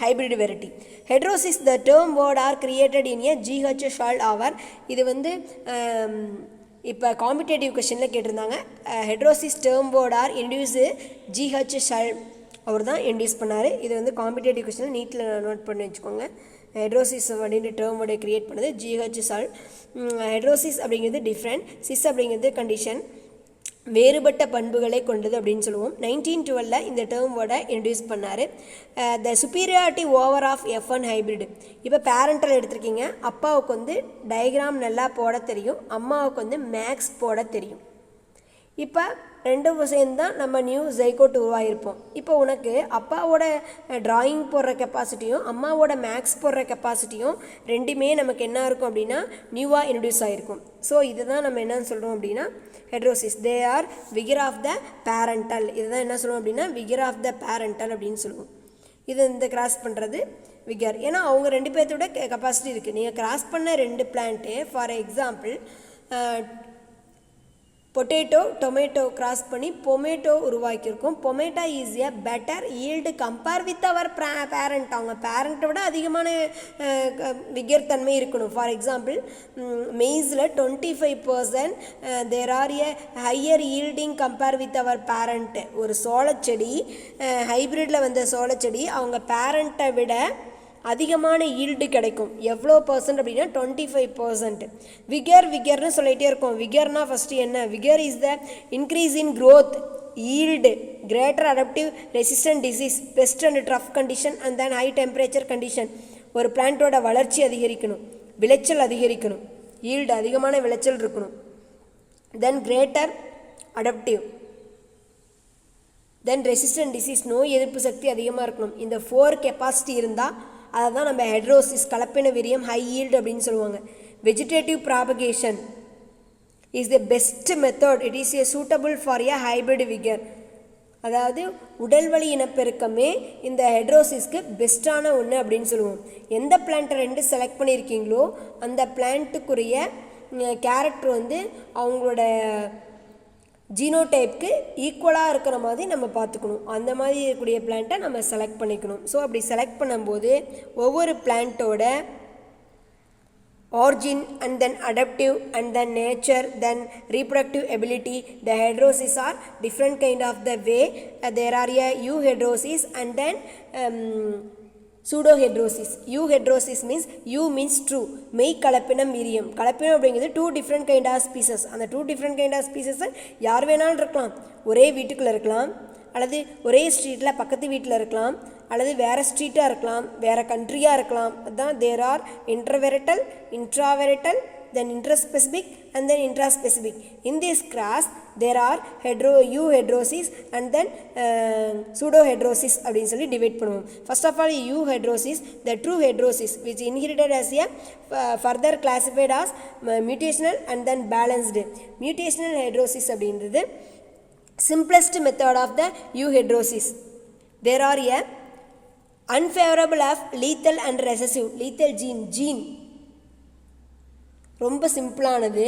hybrid variety. Heterosis, the term word are created in a GH shell hour. இது வந்து இப்போ காம்படேட்டிவ் கொஷனில் கேட்டிருந்தாங்க. Heterosis term word are induce GH Shull அவர் தான் இன்டியூஸ் பண்ணார். இது வந்து காம்படேட்டிவ் கொஷனில் நீட்டில் நோட் பண்ணி வச்சுக்கோங்க. ஹெட்ரோசிஸ் அப்படின்ற டேர்ம் வேர்டை க்ரியேட் பண்ணது GH ஷல். ஹெட்ரோசிஸ் அப்படிங்கிறது டிஃப்ரெண்ட், சிஸ் அப்படிங்கிறது கண்டிஷன், வேறுபட்ட பண்புகளை கொண்டது அப்படின்னு சொல்லுவோம். 1912 இந்த டேர்ம் வேர்டை இன்ட்ரடியூஸ் பண்ணார். The superiority over of F1 hybrid. இப்போ பேரண்டல் எடுத்திருக்கீங்க, அப்பாவுக்கு வந்து டயக்ராம் நல்லா போட தெரியும், அம்மாவுக்கு வந்து மேக்ஸ் போட தெரியும். இப்போ ரெண்டு விஷயம் தான் நம்ம நியூ ஜைகோட் உருவாகிருப்போம். இப்போ உனக்கு அப்பாவோட ட்ராயிங் போடுற கெப்பாசிட்டியும் அம்மாவோட மேக்ஸ் போடுற கெப்பாசிட்டியும் ரெண்டுமே நமக்கு என்ன இருக்கும் அப்படின்னா நியூவாக இன்ட்ரடியூஸ் ஆகிருக்கும். ஸோ இதுதான் நம்ம என்னன்னு சொல்கிறோம் அப்படின்னா heterosis. They are vigour of the parental. இதுதான் என்ன சொல்லுவோம் அப்படின்னா விகர் ஆஃப் த பேரண்டல் அப்படின்னு சொல்லுவோம். இது இந்த கிராஸ் பண்ணுறது விகர். ஏன்னா அவங்க ரெண்டு பேர்த்தோட கெப்பாசிட்டி இருக்குது. நீங்கள் கிராஸ் பண்ண ரெண்டு plant for example potato tomato cross பண்ணி பொமேட்டோ உருவாக்கியிருக்கோம். Pomato is a better yield compare with our parent. அவங்க பேரண்ட்டை விட அதிகமான விகர் தன்மை இருக்கணும். ஃபார் எக்ஸாம்பிள் மெய்ஸில் 25% there are a higher yielding compare with our parent. ஒரு சோளச்செடி ஹைப்ரிட்டில் வந்த சோளச்செடி அவங்க பேரண்ட்டை விட அதிகமான ஈல்டு கிடைக்கும். எவ்வளோ பர்சன்ட் அப்படின்னா 25%. விகர்னு சொல்லிகிட்டே இருக்கோம். விகர்னா ஃபஸ்ட்டு என்ன? Vigour is the increase in growth, yield, greater adaptive resistant disease, best and ட்ரஃப் condition and then high temperature condition. ஒரு பிளான்ட்டோட வளர்ச்சி அதிகரிக்கணும், விளைச்சல் அதிகரிக்கணும், ஈல்டு அதிகமான விளைச்சல் இருக்கணும், தென் கிரேட்டர் அடாப்டிவ், தென் ரெசிஸ்டன்ட் டிசீஸ், நோய் எதிர்ப்பு சக்தி அதிகமாக இருக்கணும். இந்த 4 கெப்பாசிட்டி இருந்தால் அதை தான் நம்ம ஹெட்ரோசிஸ் கலப்பின விரியம் ஹை ஈல்டு அப்படின்னு சொல்லுவாங்க. Vegetative propagation is the best method. It is A suitable for A hybrid vigour. அதாவது உடல்வழி இனப்பெருக்கமே இந்த ஹெட்ரோசிஸ்க்கு பெஸ்ட்டான ஒன்று அப்படின்னு சொல்லுவோம். எந்த பிளான்ட்டை ரெண்டு செலக்ட் பண்ணியிருக்கீங்களோ அந்த பிளான்ட்டுக்குரிய கேரக்டர் வந்து அவங்களோட ஜீனோடைப்க்கு ஈக்குவலாக இருக்கிற மாதிரி நம்ம பார்த்துக்கணும். அந்த மாதிரி இருக்கக்கூடிய பிளான்ட்டை நம்ம செலக்ட் பண்ணிக்கணும். ஸோ அப்படி செலக்ட் பண்ணும்போது ஒவ்வொரு பிளான்ட்டோட origin and then adaptive and then nature then reproductive ability, the heterosis are different kind of the way. There are a euhedrosis and then pseudohedrosis. Euhedrosis means U means true, மெய் கலப்பினம் வீரியம். கலப்பினம் அப்படிங்கிறது 2 different kind of species. அந்த 2 different kind of species யார் வேணாலும் இருக்கலாம். ஒரே வீட்டுக்குள்ளே இருக்கலாம், அல்லது ஒரே ஸ்ட்ரீட்டில் பக்கத்து வீட்டில் இருக்கலாம், அல்லது வேறு ஸ்ட்ரீட்டாக இருக்கலாம், வேறு கண்ட்ரியாக இருக்கலாம். அதுதான் there are intravarietal, intravarietal, then interspecific and then intraspecific. In this class there are euhedrosis and then pseudohedrosis அப்படினு சொல்லி டிவைட் பண்ணுவோம். First of all euhedrosis, the true hydrosis which inherited as a further classified as mutational and then balanced. Mutational hydrosis அப்படின்றது simplest method of the euhedrosis. There are a unfavorable of lethal and recessive. lethal gene ரொம்ப சிம்பிளானது.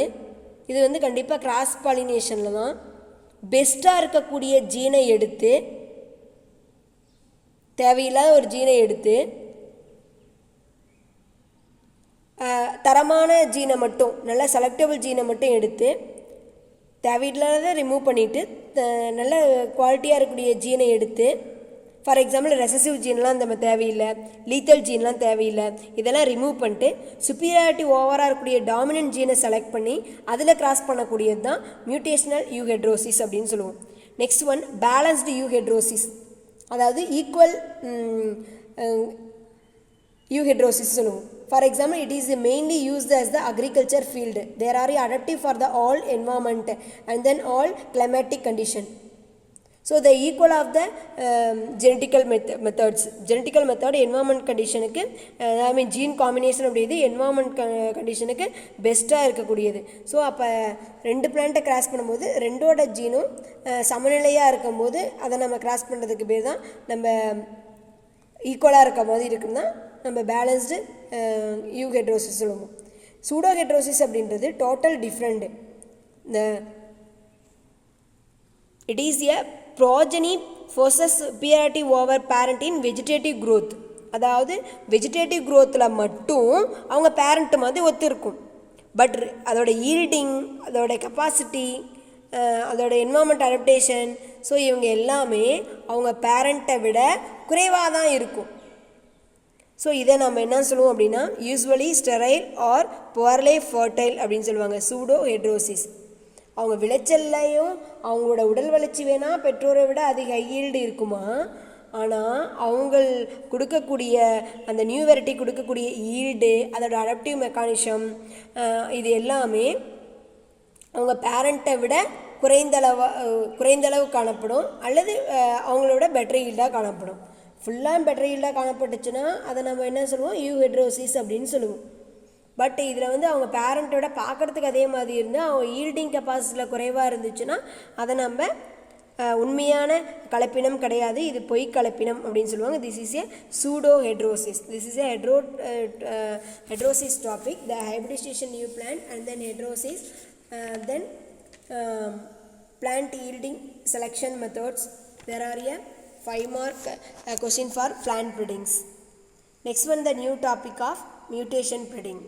இது வந்து கண்டிப்பாக cross பாலினேஷனில் தான் பெஸ்ட்டாக இருக்கக்கூடிய ஜீனை எடுத்து, தேவையில்லாத ஒரு ஜீனை எடுத்து தரமான ஜீனை மட்டும், நல்ல செலக்டபிள் ஜீனை மட்டும் எடுத்து தேவையில்லாத ரிமூவ் பண்ணிவிட்டு நல்ல குவாலிட்டியாக இருக்கக்கூடிய ஜீனை எடுத்து, ஃபார் எக்ஸாம்பிள் ரெசசிவ் ஜீன்லாம் நம்ம தேவையில்லை, லீத்தல் ஜீன்லாம் தேவையில்லை, இதெல்லாம் ரிமூவ் பண்ணிட்டு சுப்பீரியாரிட்டி ஓவராக இருக்கக்கூடிய டாமினன்ட் ஜீனை செலக்ட் பண்ணி அதில் கிராஸ் பண்ணக்கூடியது தான் மியூட்டேஷனல் யூஹெட்ரோசிஸ் அப்படின்னு சொல்லுவோம். நெக்ஸ்ட் ஒன் பேலன்ஸ்டு யூஹெட்ரோசிஸ், அதாவது ஈக்குவல் யூஹெட்ரோசிஸ் சொல்லுவோம். for example, it is mainly used as the agriculture field. There are adaptive for the all environment and then all climatic condition. So the equal of the genetical methods. Genetical method environment condition I mean gene combination அப்படிது environment conditionக்கு பெஸ்ட்டாக இருக்கக்கூடியது. So அப்போ ரெண்டு பிளான்ட்டை cross பண்ணும்போது ரெண்டோட ஜீனும் சமநிலையாக இருக்கும்போது அதை நம்ம கிராஸ் பண்ணுறதுக்கு பேர் தான் நம்ம ஈக்குவலாக இருக்க மாதிரி இருக்குன்னா நம்ம பேலன்ஸ்டு ஹெட்ரோசிஸ் சொல்லுவோம். சூடோ ஹெட்ரோசிஸ் அப்படின்றது டோட்டல் டிஃப்ரெண்ட். இந்த it is a progeny possess superiority over parent in vegetative growth. அதாவது வெஜிடேட்டிவ் க்ரோத்தில் மட்டும் அவங்க பேரண்ட் மாதிரி ஒத்து இருக்கும். பட் அதோட ஈல்டிங், அதோட கெப்பாசிட்டி, அதோட என்வாயர்மெண்ட் அடாப்டேஷன், ஸோ இவங்க எல்லாமே அவங்க பேரண்ட்டை விட குறைவாக தான் இருக்கும். ஸோ இதை நம்ம என்ன சொல்லுவோம் அப்படின்னா usually sterile or poorly fertile அப்படின்னு சொல்லுவாங்க. Pseudo heterosis. அவங்க விளைச்சல்லையும் அவங்களோட உடல் வளர்ச்சி வேணால் பெற்றோரை விட அதிக ஈல்டு இருக்குமா, ஆனால் அவங்க கொடுக்கக்கூடிய அந்த நியூ வெரைட்டி கொடுக்கக்கூடிய ஈல்டு, அதோட அடாப்டிவ் மெக்கானிசம், இது எல்லாமே அவங்க பேரண்ட்டை விட குறைந்தளவு காணப்படும் அல்லது அவங்களோட பெட்டர் ஈல்டாக காணப்படும். ஃபுல்லாக பெட்டர் ஈல்டாக காணப்பட்டுச்சுன்னா அதை நம்ம என்ன சொல்லுவோம் ஹெட்ரோசிஸ் அப்படின்னு சொல்லுவோம். பட் இதில் வந்து அவங்க பேரண்ட்டோட பார்க்குறதுக்கு அதே மாதிரி இருந்தால் அவங்க ஈல்டிங் கெப்பாசிட்டியில் குறைவாக இருந்துச்சுன்னா அதை நம்ம உண்மையான கலப்பினம் கிடையாது, இது பொய் கலப்பினம் அப்படின்னு சொல்லுவாங்க. This is a pseudo heterosis. This is a heterosis topic. The hybridization new plant and then heterosis, then plant yielding selection methods. There are a 5 mark question for plant breedings. Next one, the new topic of mutation breeding.